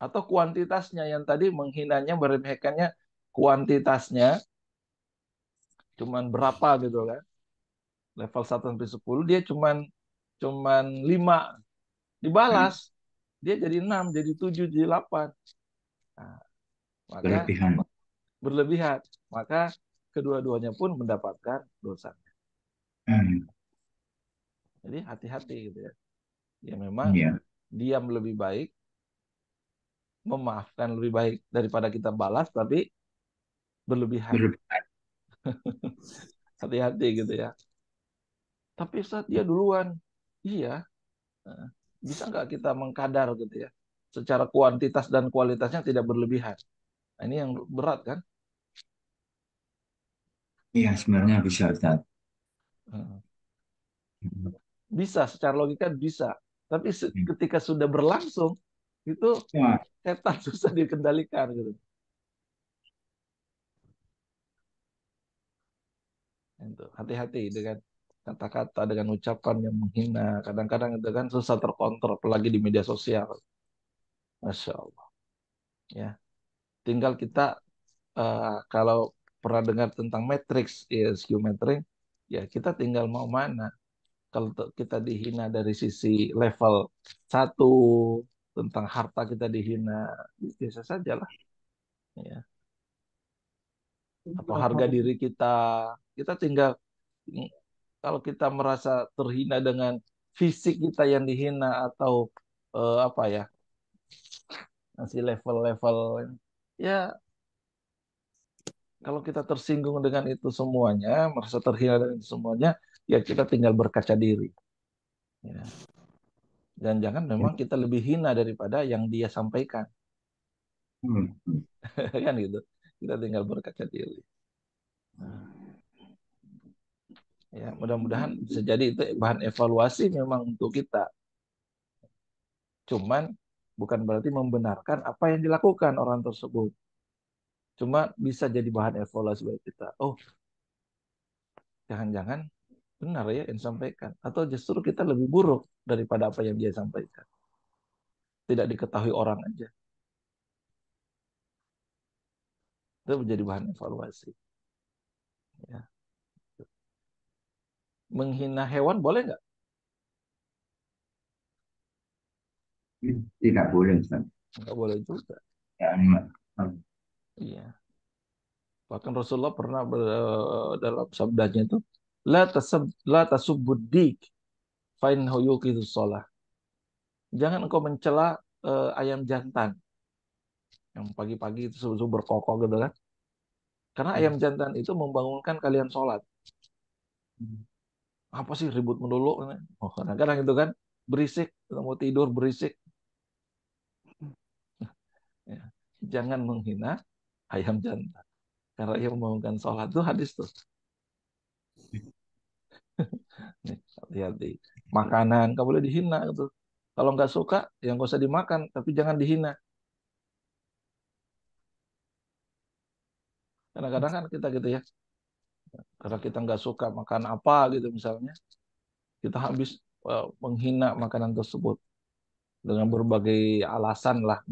Atau kuantitasnya, yang tadi menghinanya, meremehkannya, kuantitasnya cuman berapa gitu kan, level 1 sampai 10 dia cuman 5, dibalas dia jadi 6, jadi 7, jadi 8. Nah, maka Berlebihan. berlebihan, maka kedua-duanya pun mendapatkan dosa. Hmm. Jadi hati-hati gitu ya. Ya memang Iya. diam lebih baik, memaafkan lebih baik daripada kita balas tapi berlebihan. Berlebihan. Hati-hati gitu ya. Tapi saat dia duluan, iya, bisa nggak kita mengkadar gitu ya, secara kuantitas dan kualitasnya tidak berlebihan. Nah, ini yang berat kan. Iya, sebenarnya bisa, Ustaz. Bisa, secara logika bisa. Tapi ketika sudah berlangsung, itu Wah. setan susah dikendalikan gitu. Hati-hati dengan kata-kata, dengan ucapan yang menghina. Kadang-kadang itu kan susah terkontrol, apalagi di media sosial. Masya Allah. Ya, tinggal kita kalau pernah dengar tentang matrix, ESQ matrix, ya kita tinggal mau mana. Kalau kita dihina dari sisi level 1, tentang harta kita dihina, biasa saja lah. Ya. Atau harga diri kita tinggal, kalau kita merasa terhina dengan fisik kita yang dihina, atau apa ya, masih level-level, ya kalau kita tersinggung dengan itu semuanya, merasa terhina dengan itu semuanya, ya kita tinggal berkaca diri. Ya. Dan jangan memang kita lebih hina daripada yang dia sampaikan. Hmm. Kan gitu. Kita tinggal berkaca diri. Nah, ya, mudah-mudahan bisa jadi itu bahan evaluasi memang untuk kita. Cuman bukan berarti membenarkan apa yang dilakukan orang tersebut. Cuma bisa jadi bahan evaluasi bagi kita. Oh, jangan-jangan benar ya yang disampaikan. Atau justru kita lebih buruk daripada apa yang dia sampaikan. Tidak diketahui orang aja. Itu menjadi bahan evaluasi. Ya. Menghina hewan boleh nggak? Tidak boleh, Ustaz. Nggak boleh juga. Ya, animal. Iya. Bahkan Rasulullah pernah dalam sabdanya itu la tasubbud dik fa innahu yuqidus shalah. Jangan engkau mencela ayam jantan yang pagi-pagi itu subuh berkokok gitu kan. Karena ayam jantan itu membangunkan kalian sholat. Apa sih ribut melulu? Oh, kadang-kadang itu kan berisik, kita mau tidur berisik. Ya. Jangan menghina ayam jantan. Karena ia membangunkan sholat itu hadis tuh. Nih, hati-hati. Makanan nggak boleh dihina gitu. Kalau nggak suka, ya nggak usah dimakan, tapi jangan dihina. Kadang-kadang kan kita gitu ya, karena kita nggak suka makan apa gitu misalnya, kita habis menghina makanan tersebut dengan berbagai alasan lah.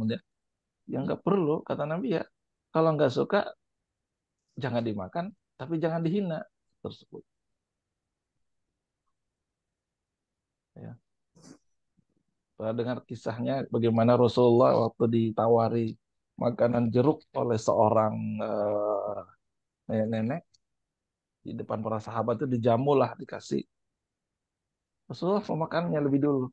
Yang nggak perlu, kata Nabi ya, kalau nggak suka, jangan dimakan, tapi jangan dihina tersebut. Ya. Pernah dengar kisahnya bagaimana Rasulullah waktu ditawari makanan jeruk oleh seorang nenek di depan para sahabat itu dijamu lah dikasih. Rasulullah memakannya lebih dulu.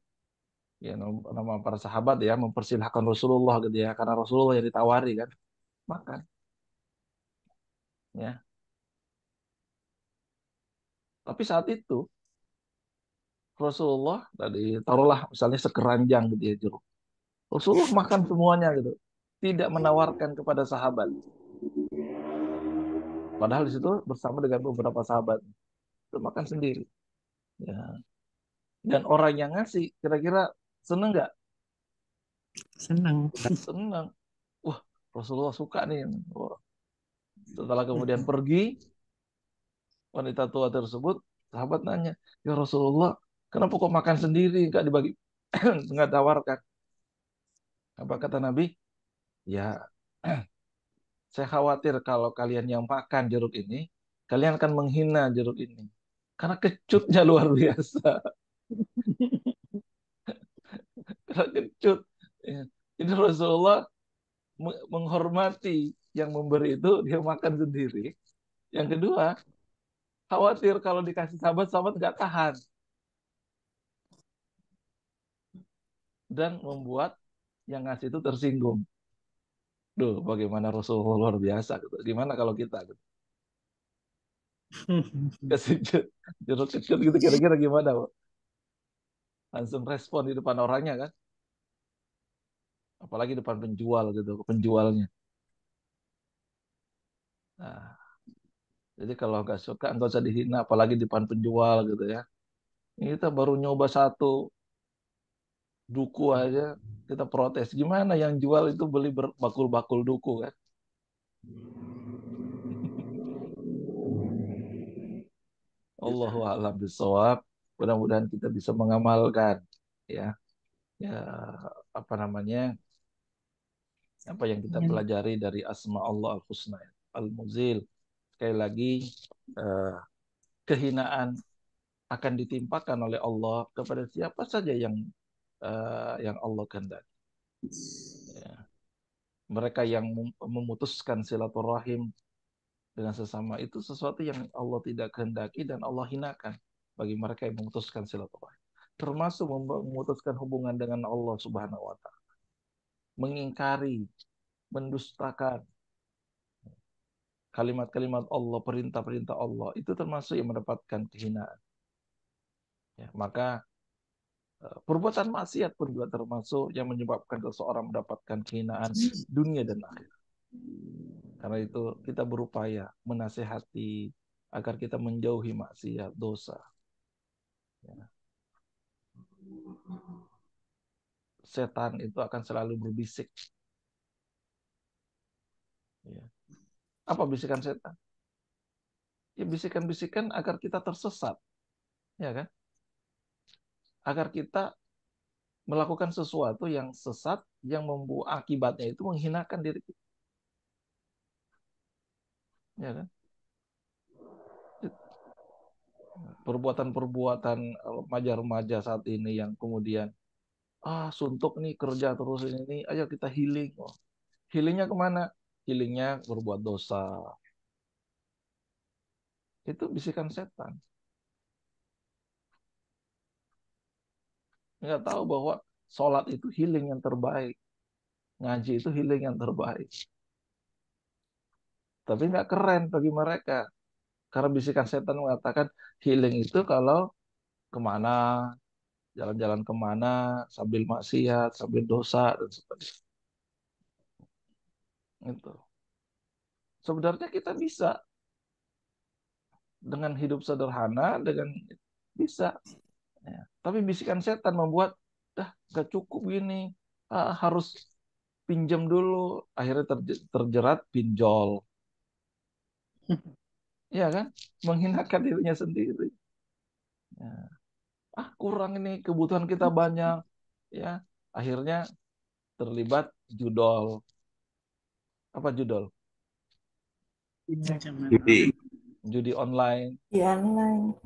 Ya nama para sahabat ya mempersilahkan Rasulullah gitu ya karena Rasulullah yang ditawari kan makan ya. Tapi saat itu Rasulullah tadi taruhlah misalnya sekeranjang gitu ya jeruk. Rasulullah makan semuanya gitu. Tidak menawarkan kepada sahabat. Padahal di situ bersama dengan beberapa sahabat itu makan sendiri. Ya. Dan orang yang ngasih kira-kira seneng nggak? Senang. Seneng. Wah, Rasulullah suka nih. Wah. Setelah kemudian pergi, wanita tua tersebut, sahabat nanya, ya Rasulullah, kenapa kok makan sendiri, nggak dibagi, nggak tawarkan? Apa kata Nabi? Ya, saya khawatir kalau kalian yang makan jeruk ini, kalian akan menghina jeruk ini. Karena kecutnya luar biasa. Karena kecut. Ya. Jadi Rasulullah menghormati yang memberi itu, dia makan sendiri. Yang kedua, khawatir kalau dikasih sahabat, sahabat nggak tahan. Dan membuat yang ngasih itu tersinggung. Duh, bagaimana Rasulullah luar biasa. Gitu. Gimana kalau kita gitu. Kasih jeruk kecut gitu kira-kira gimana, Pak? Langsung respon di depan orangnya kan. Apalagi depan penjual gitu, penjualnya. Nah, jadi kalau nggak suka nggak usah dihina, apalagi di depan penjual gitu ya. Ini kita baru nyoba satu duku aja, kita protes. Gimana yang jual itu beli berbakul-bakul duku kan? Allahu a'lam bishawab. Mudah-mudahan kita bisa mengamalkan ya, ya apa namanya, apa yang kita Ya. pelajari dari asma Allah al-husna, al-muzil. Sekali lagi, eh, kehinaan akan ditimpakan oleh Allah kepada siapa saja yang Allah kehendaki. Ya. Mereka yang memutuskan silaturahim dengan sesama itu sesuatu yang Allah tidak kehendaki dan Allah hinakan bagi mereka yang memutuskan silaturahim. Termasuk memutuskan hubungan dengan Allah Subhanahu wa taala, mengingkari, mendustakan kalimat-kalimat Allah, perintah-perintah Allah, itu termasuk yang mendapatkan kehinaan. Ya, maka perbuatan maksiat pun juga termasuk yang menyebabkan seseorang mendapatkan kehinaan dunia dan akhirat. Karena itu kita berupaya menasehati agar kita menjauhi maksiat, dosa. Ya. Setan itu akan selalu berbisik. Ya. Apa bisikan setan? Ya bisikan-bisikan agar kita tersesat, ya kan? Agar kita melakukan sesuatu yang sesat, yang membuat akibatnya itu menghinakan diri kita, ya kan? Perbuatan-perbuatan remaja-remaja saat ini yang kemudian suntuk nih kerja terus ini, ayo kita healing. Oh, healingnya kemana? Healingnya berbuat dosa. Itu bisikan setan. nggak tahu bahwa sholat itu healing yang terbaik, ngaji itu healing yang terbaik. Tapi nggak keren bagi mereka. Karena bisikan setan mengatakan healing itu kalau kemana, jalan-jalan kemana, sambil maksiat, sambil dosa, dan sebagainya. Itu. Sebenarnya kita bisa dengan hidup sederhana, dengan bisa. Ya. Tapi bisikan setan membuat, dah gak cukup gini, harus pinjam dulu. Akhirnya terjerat pinjol. Ya kan? Menghinakan dirinya sendiri. Ya. Kurang ini, kebutuhan kita banyak. Ya, akhirnya terlibat judol. Apa judol? Jadi, Judi online. Di online.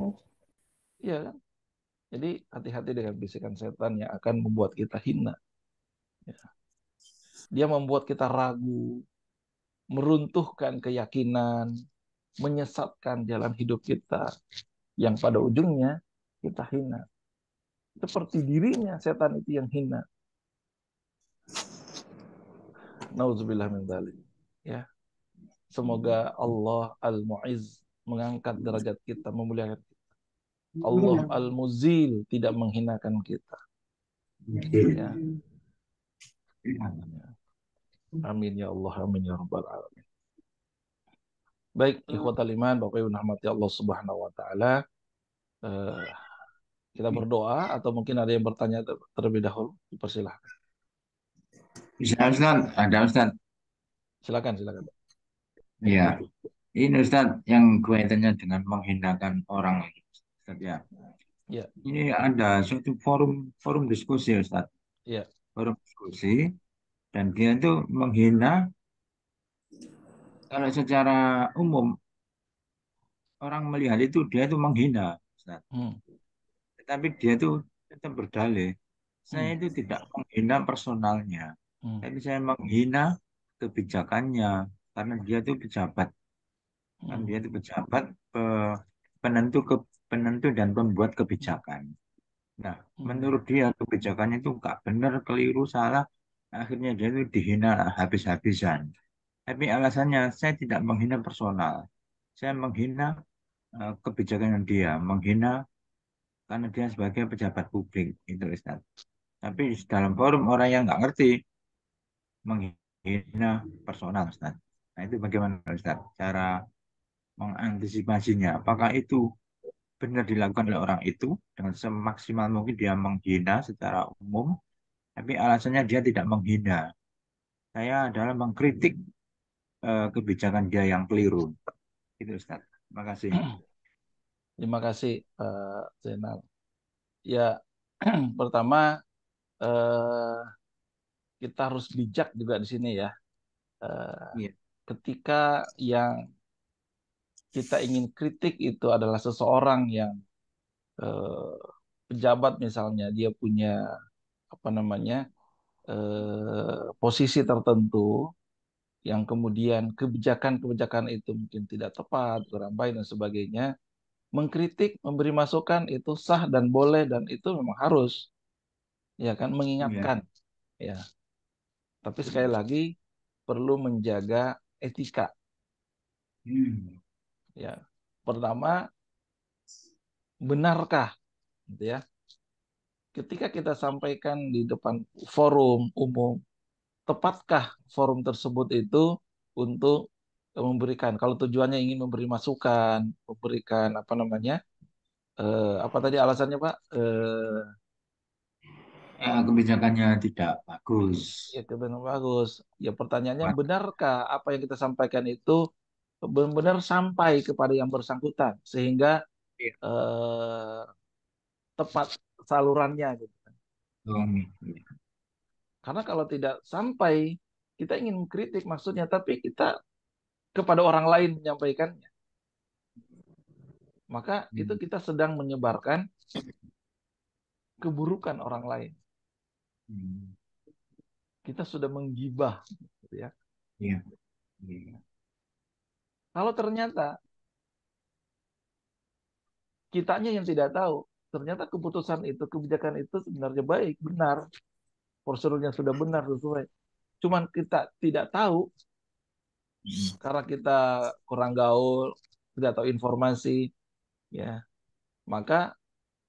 Iya kan? Jadi hati-hati dengan bisikan setan yang akan membuat kita hina. Ya. Dia membuat kita ragu, meruntuhkan keyakinan, menyesatkan jalan hidup kita, yang pada ujungnya kita hina. Seperti dirinya setan itu yang hina. Nauzubillah min dzalik. Ya. Semoga Allah Al-Mu'izz mengangkat derajat kita, memuliakan kita. Allah Al-Muzil tidak menghinakan kita. Ya. Amin ya Allah, amin ya rabbal alamin. Baik, ikhwatal iman, Bapak Ibu rahmati Allah Subhanahu wa taala. Eh, kita berdoa atau mungkin ada yang bertanya terlebih dahulu, dipersilahkan. bisa Ustaz, ada Ustaz. Silakan, silakan. Iya, ini Ustaz yang kaitannya dengan menghinakan orang, Ustaz ya. Ya, Ini ada suatu forum forum diskusi Ustaz, ya. forum diskusi, dan dia itu menghina kalau secara umum orang melihat itu dia itu menghina, Ustaz. Hmm, Tetapi dia itu tetap berdalih, saya hmm, itu tidak menghina personalnya, hmm, tapi saya menghina kebijakannya karena dia itu pejabat, kan hmm, dia itu pejabat penentu penentu dan pembuat kebijakan. Nah, hmm, menurut dia kebijakannya itu nggak benar, keliru, salah. Akhirnya dia itu dihina habis-habisan. Tapi alasannya saya tidak menghina personal. Saya menghina kebijakan dia, menghina karena dia sebagai pejabat publik itu Ustaz. Tapi dalam forum orang yang nggak ngerti menghina personal Ustaz. Nah itu bagaimana Ustaz? Cara mengantisipasinya. Apakah itu benar dilakukan oleh orang itu dengan semaksimal mungkin dia menghina secara umum, tapi alasannya dia tidak menghina. Saya adalah mengkritik kebijakan dia yang keliru. Itu Ustaz. Terima kasih. Terima kasih, Zainal. Ya, pertama eh, kita harus bijak juga di sini ya. Eh, Iya. ketika yang kita ingin kritik itu adalah seseorang yang eh, pejabat misalnya, dia punya apa namanya posisi tertentu, yang kemudian kebijakan-kebijakan itu mungkin tidak tepat, kurang baik dan sebagainya. Mengkritik, memberi masukan itu sah dan boleh, dan itu memang harus, ya kan, Iya. mengingatkan, ya. Tapi sekali lagi perlu menjaga etika, Hmm. ya. Pertama, benarkah, gitu ya, ketika kita sampaikan di depan forum umum, tepatkah forum tersebut itu untuk memberikan, kalau tujuannya ingin memberi masukan, memberikan apa namanya, apa tadi alasannya Pak? Kebijakannya tidak bagus. Ya kebenaran bagus. Ya pertanyaannya, benarkah apa yang kita sampaikan itu benar-benar sampai kepada yang bersangkutan sehingga Iya. eh, tepat salurannya gitu. Iya. Karena kalau tidak sampai, kita ingin mengkritik maksudnya, tapi kita kepada orang lain menyampaikannya, maka itu Hmm. kita sedang menyebarkan keburukan orang lain. Hmm. Kita sudah menggibah, gitu ya. Iya. Iya. Kalau ternyata kitanya yang tidak tahu, ternyata keputusan itu, kebijakan itu sebenarnya baik, benar, prosedurnya sudah benar sesuai. Cuman kita tidak tahu karena kita kurang gaul, tidak tahu informasi, ya. Maka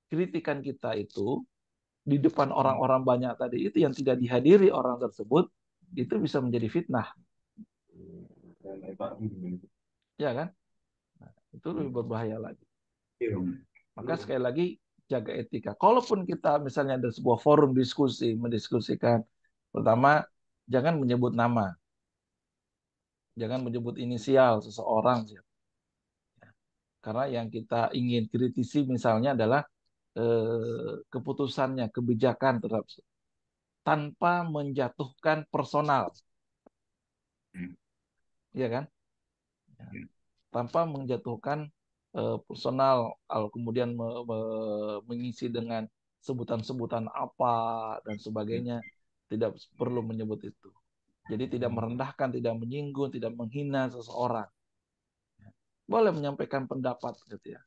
kritikan kita itu di depan orang-orang banyak tadi itu yang tidak dihadiri orang tersebut itu bisa menjadi fitnah, ya kan? Nah, itu lebih berbahaya lagi. Maka sekali lagi jaga etika. Kalaupun kita misalnya ada sebuah forum diskusi, mendiskusikan, pertama jangan menyebut nama, jangan menyebut inisial seseorang, karena yang kita ingin kritisi misalnya adalah keputusannya, kebijakan terhadap tanpa menjatuhkan personal, ya kan? Tanpa menjatuhkan personal, kemudian mengisi dengan sebutan-sebutan apa dan sebagainya, tidak perlu menyebut itu. Jadi tidak merendahkan, tidak menyinggung, tidak menghina seseorang. Boleh menyampaikan pendapat, gitu ya.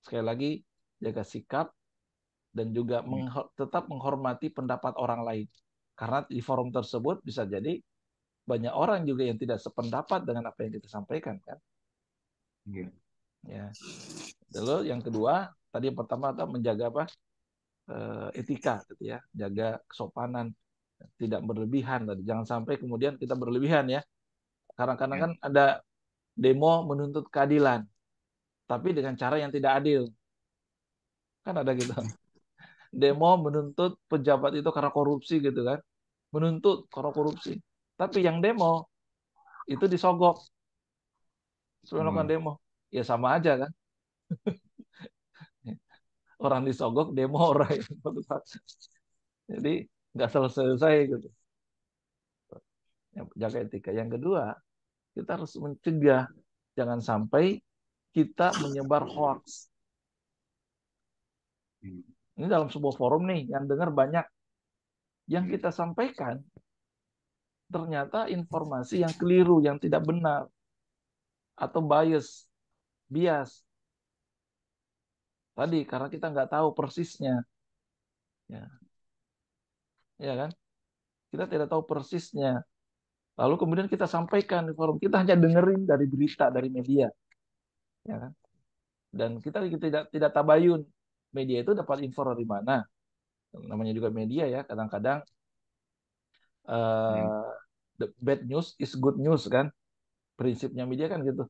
Sekali lagi jaga sikap dan juga tetap menghormati pendapat orang lain. Karena di forum tersebut bisa jadi banyak orang juga yang tidak sependapat dengan apa yang kita sampaikan, kan? Ya. Lalu yang kedua, tadi yang pertama adalah menjaga apa? Etika, gitu ya. Jaga kesopanan, tidak berlebihan tadi. Jangan sampai kemudian kita berlebihan, ya. Kadang-kadang kan ada demo menuntut keadilan, tapi dengan cara yang tidak adil. Kan ada gitu. Demo menuntut pejabat itu karena korupsi, gitu kan. Menuntut karena korupsi. Tapi yang demo itu disogok sebelum melakukan demo. Ya sama aja kan. Orang disogok, demo orang yang jadi nggak selesai-selesai gitu. Jaga etika. Yang kedua, kita harus mencegah jangan sampai kita menyebar hoax. Ini dalam sebuah forum nih, yang dengar banyak. Yang kita sampaikan ternyata informasi yang keliru, yang tidak benar, atau bias. Tadi karena kita nggak tahu persisnya, ya, ya kan? Kita tidak tahu persisnya. Lalu kemudian kita sampaikan di forum, kita hanya dengerin dari berita, dari media, ya kan? Dan kita tidak tabayun media itu dapat info dari mana. Namanya juga media, ya, kadang-kadang the bad news is good news, kan, prinsipnya media kan gitu.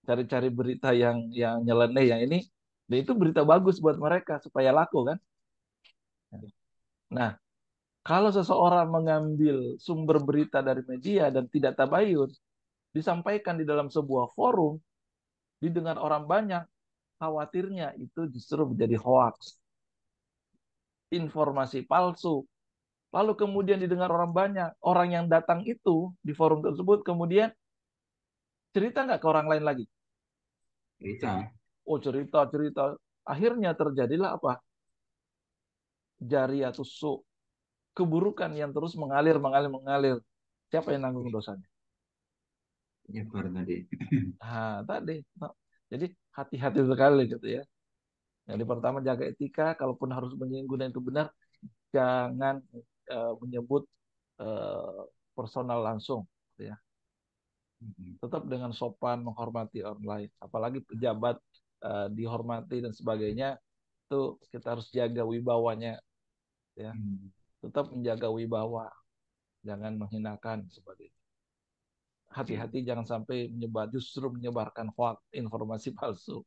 Cari-cari berita yang nyeleneh, yang ini, dan itu berita bagus buat mereka supaya laku, kan. Nah, kalau seseorang mengambil sumber berita dari media dan tidak tabayun, disampaikan di dalam sebuah forum, didengar orang banyak, khawatirnya itu justru menjadi hoax, informasi palsu. Lalu kemudian didengar orang banyak, orang yang datang itu di forum tersebut kemudian cerita nggak ke orang lain lagi? Cerita. Oh, cerita. Akhirnya terjadilah apa? Jariyatus su, keburukan yang terus mengalir. Siapa yang nanggung dosanya? Nyebar tadi. Nah, tadi. Jadi hati-hati sekali, gitu ya. Yang pertama jaga etika, kalaupun harus menyinggung dan itu benar, jangan menyebut personal langsung, gitu ya. Tetap dengan sopan menghormati orang lain, apalagi pejabat dihormati dan sebagainya, itu kita harus jaga wibawanya, ya. Tetap menjaga wibawa, jangan menghinakan sebagainya. Hati-hati jangan sampai justru menyebarkan hoax, informasi palsu,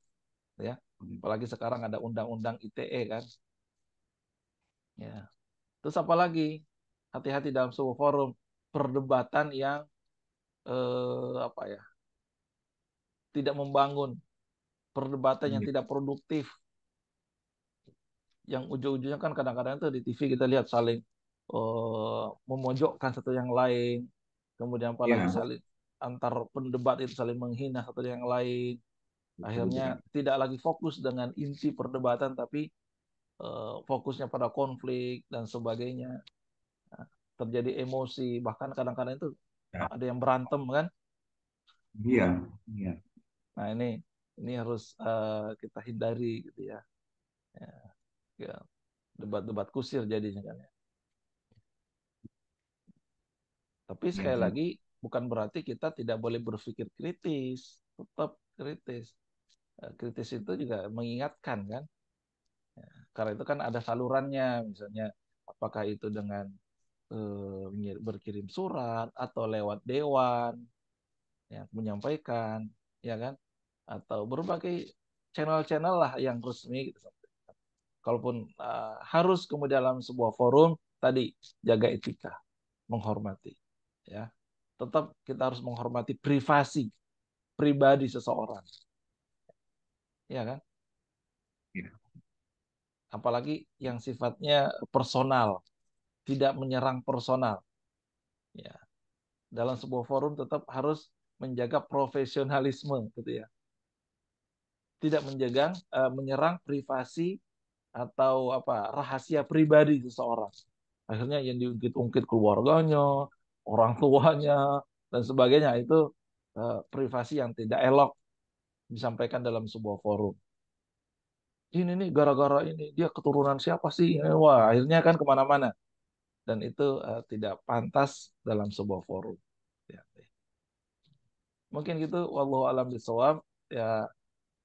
ya. Apalagi sekarang ada undang-undang ITE, kan, ya. Terus apalagi hati-hati dalam sebuah forum perdebatan yang apa ya, tidak membangun, perdebatan yang tidak produktif, yang ujung-ujungnya kan kadang-kadang tuh di TV kita lihat saling memojokkan satu yang lain, kemudian apalagi saling antar pendebat itu saling menghina satu yang lain, akhirnya tidak lagi fokus dengan inti perdebatan, tapi fokusnya pada konflik dan sebagainya. Nah, terjadi emosi, bahkan kadang-kadang itu ada yang berantem, kan. Iya, iya. Nah, ini Ini harus kita hindari gitu ya. Ya, ya. Debat-debat kusir jadinya kan ya. Tapi Iya, sekali Ustaz. lagi bukan berarti kita tidak boleh berpikir kritis, tetap kritis. Kritis itu juga mengingatkan kan. Karena itu kan ada salurannya, misalnya apakah itu dengan berkirim surat atau lewat dewan ya menyampaikan ya kan atau berbagai channel-channel lah yang resmi gitu. Kalaupun harus kemudian dalam sebuah forum tadi jaga etika, menghormati ya. Tetap kita harus menghormati privasi pribadi seseorang, ya kan? Iya. Apalagi yang sifatnya personal, tidak menyerang personal. Ya, dalam sebuah forum tetap harus menjaga profesionalisme, gitu ya. Tidak menyerang privasi atau apa rahasia pribadi seseorang. Akhirnya yang diungkit-ungkit keluarganya, orang tuanya, dan sebagainya itu privasi yang tidak elok disampaikan dalam sebuah forum. Ini nih gara-gara ini dia keturunan siapa sih? Wah, akhirnya kan kemana-mana dan itu tidak pantas dalam sebuah forum. Ya. Mungkin gitu, wallahu alam bisawab. Ya,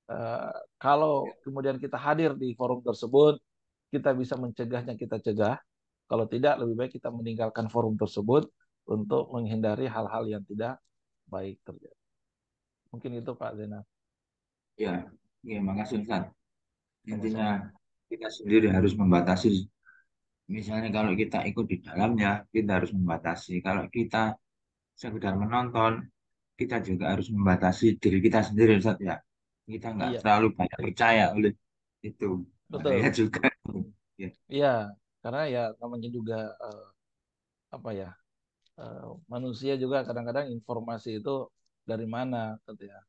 eh, kalau kemudian kita hadir di forum tersebut, kita bisa mencegahnya, kita cegah. Kalau tidak, lebih baik kita meninggalkan forum tersebut untuk menghindari hal-hal yang tidak baik terjadi. Mungkin itu Pak Zainal. Ya, ya, makasih Ustaz. Intinya Sama-sama. kita sendiri harus membatasi. Misalnya kalau kita ikut di dalamnya, kita harus membatasi. Kalau kita sekedar menonton, kita juga harus membatasi diri kita sendiri, Ustaz ya. Kita nggak Iya, terlalu banyak percaya oleh itu. Bahaya betul. juga. Ya. Iya, karena ya namanya juga apa ya, manusia juga kadang-kadang informasi itu dari mana, gitu ya.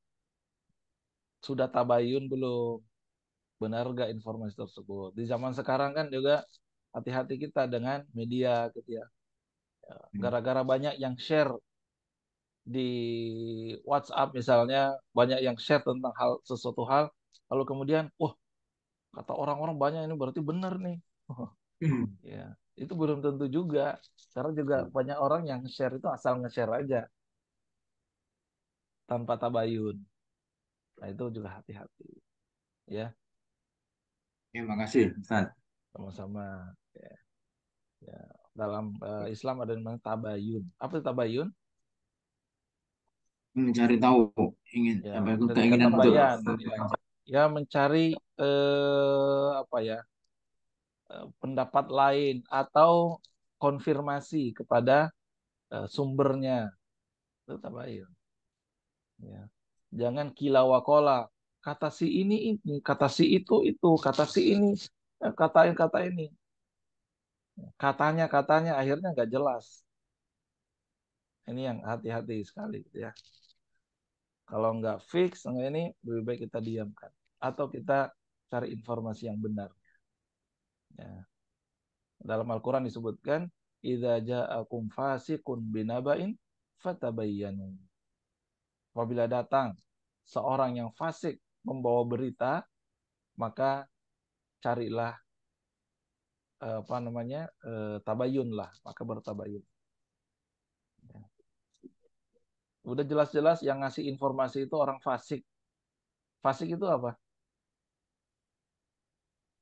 Sudah tabayun belum? Benar gak informasi tersebut? Di zaman sekarang kan juga hati-hati kita dengan media, gitu ya. Gara-gara banyak yang share di WhatsApp misalnya, banyak yang share tentang sesuatu hal, lalu kemudian, wah kata orang-orang banyak ini berarti benar nih. Ya, itu belum tentu juga. Karena juga banyak orang yang share itu asal nge-share aja tanpa tabayun. Nah, itu juga hati-hati. Ya, Ya, makasih Ustaz. sama-sama. Ya, ya. Dalam Islam ada yang namanya tabayun. Apa itu tabayun? Mencari tahu, ingin Ya, apa itu dari kata keinginan betul. bayan. Ya, ya mencari apa ya pendapat lain atau konfirmasi kepada sumbernya. Itu tabayun. Ya. Jangan kilawakola. Kata si ini, kata si itu, kata si ini, kata ini. Katanya, akhirnya nggak jelas. Ini yang hati-hati sekali, gitu ya. Kalau nggak fix, nggak ini, lebih baik kita diamkan. Atau kita cari informasi yang benar. Ya. Dalam Al-Quran disebutkan, "Idza ja'akum fasiqun binaba'in fatabayyanu." Apabila datang seorang yang fasik membawa berita, maka carilah apa namanya tabayun lah, maka bertabayun. Udah jelas-jelas yang ngasih informasi itu orang fasik. Fasik itu apa?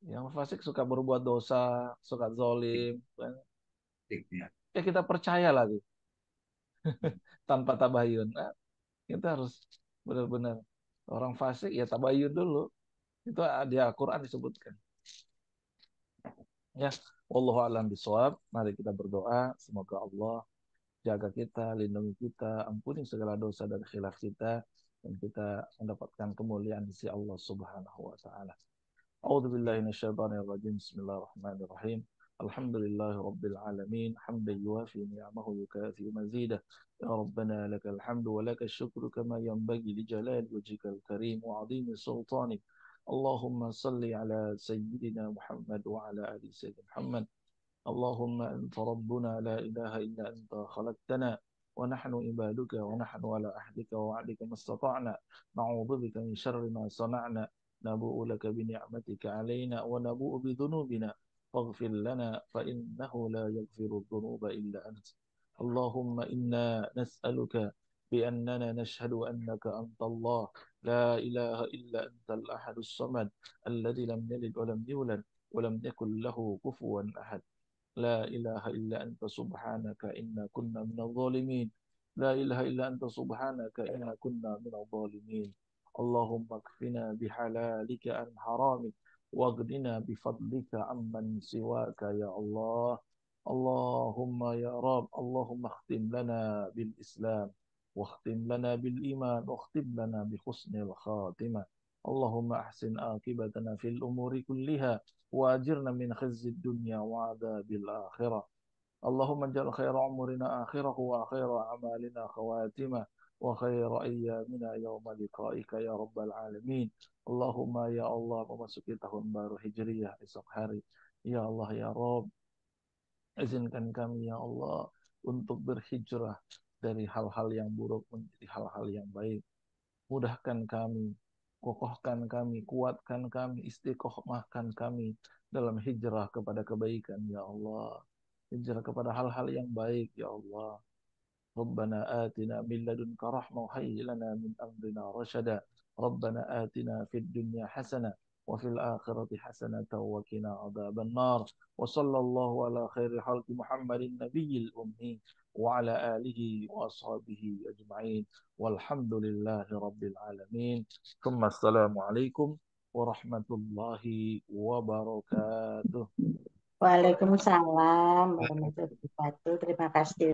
Yang fasik suka berbuat dosa, suka zolim. Ya. Ya kita percaya lagi tanpa tabayun. Nah, kita harus benar-benar orang fasik ya tabayun dulu. Itu di Al-Quran disebutkan. Ya, wallahu a'lam bishawab. Mari kita berdoa semoga Allah jaga kita, lindungi kita, ampuni segala dosa dan khilaf kita dan kita mendapatkan kemuliaan di sisi Allah Subhanahu wa taala. A'udzu billahi minasyaitonir rajim. Bismillahirrahmanirrahim. Alhamdulillahi rabbil alamin. Hamdan yuwafi ni'amahu yukafi mazidah. Ya Rabbana lakal hamdu wa lakal syukru kama yanbaghi li jalali wajhikal karim wa 'azimi sultanik. Allahumma salli ala sayyidina Muhammad wa ala ali sayyidina Muhammad. اللهم أنت ربنا لا إله إلا أنت خلقتنا ونحن عبادك ونحن على عهدك ووعدك ما استطعنا نعوذ بك من شر ما صنعنا نبوء لك بنعمتك علينا ونبوء بذنوبنا فاغفر لنا فإنه لا يغفر الذنوب إلا أنت اللهم إنا نسألك بأننا نشهد أنك أنت الله لا إله إلا أنت الأحد الصمد الذي لم يلد ولم يولد ولم يكن له كفوا أحد لا إله إلا أنت سبحانك إنا كنا من الظالمين لا إله إلا أنت سبحانك إنا كنا من الظالمين اللهم اكفنا بحلالك عن حرامك واغننا بفضلك عمن سواك يا الله اللهم يا رب اللهم اختم لنا بالإسلام واختم لنا بالإيمان واختم لنا بحسن الخاتمة اللهم أحسن عاقبتنا في الأمور كلها وأجرنا من خزي الدنيا وعذاب الآخرة اللهم اجعل خير عمرنا آخره وخير أعمالنا خواتمه وخير أيامنا يوم لقائك يا رب العالمين اللهم يا Allah memasuki tahun baru Hijriyah esok hari ya Allah ya Rob izinkan kami ya Allah untuk berhijrah dari hal-hal yang buruk menjadi hal-hal yang baik mudahkan kami, kokohkan kami, kuatkan kami, istiqomahkan kami dalam hijrah kepada kebaikan, ya Allah. Hijrah kepada hal-hal yang baik, ya Allah. ربنا آتنا من لدنك رحمة وهيئ لنا من أمرنا رشدا ربنا آتنا في الدنيا حسنة وفي الآخرة حسنة وقنا عذاب النار وصلى الله على خير خلق محمد النبي الأمي وعلى آله وأصحابه أجمعين والحمد لله رب العالمين ثم السلام عليكم ورحمة الله وبركاته. Waalaikumsalam warahmatullahi wabarakatuh. Terima kasih.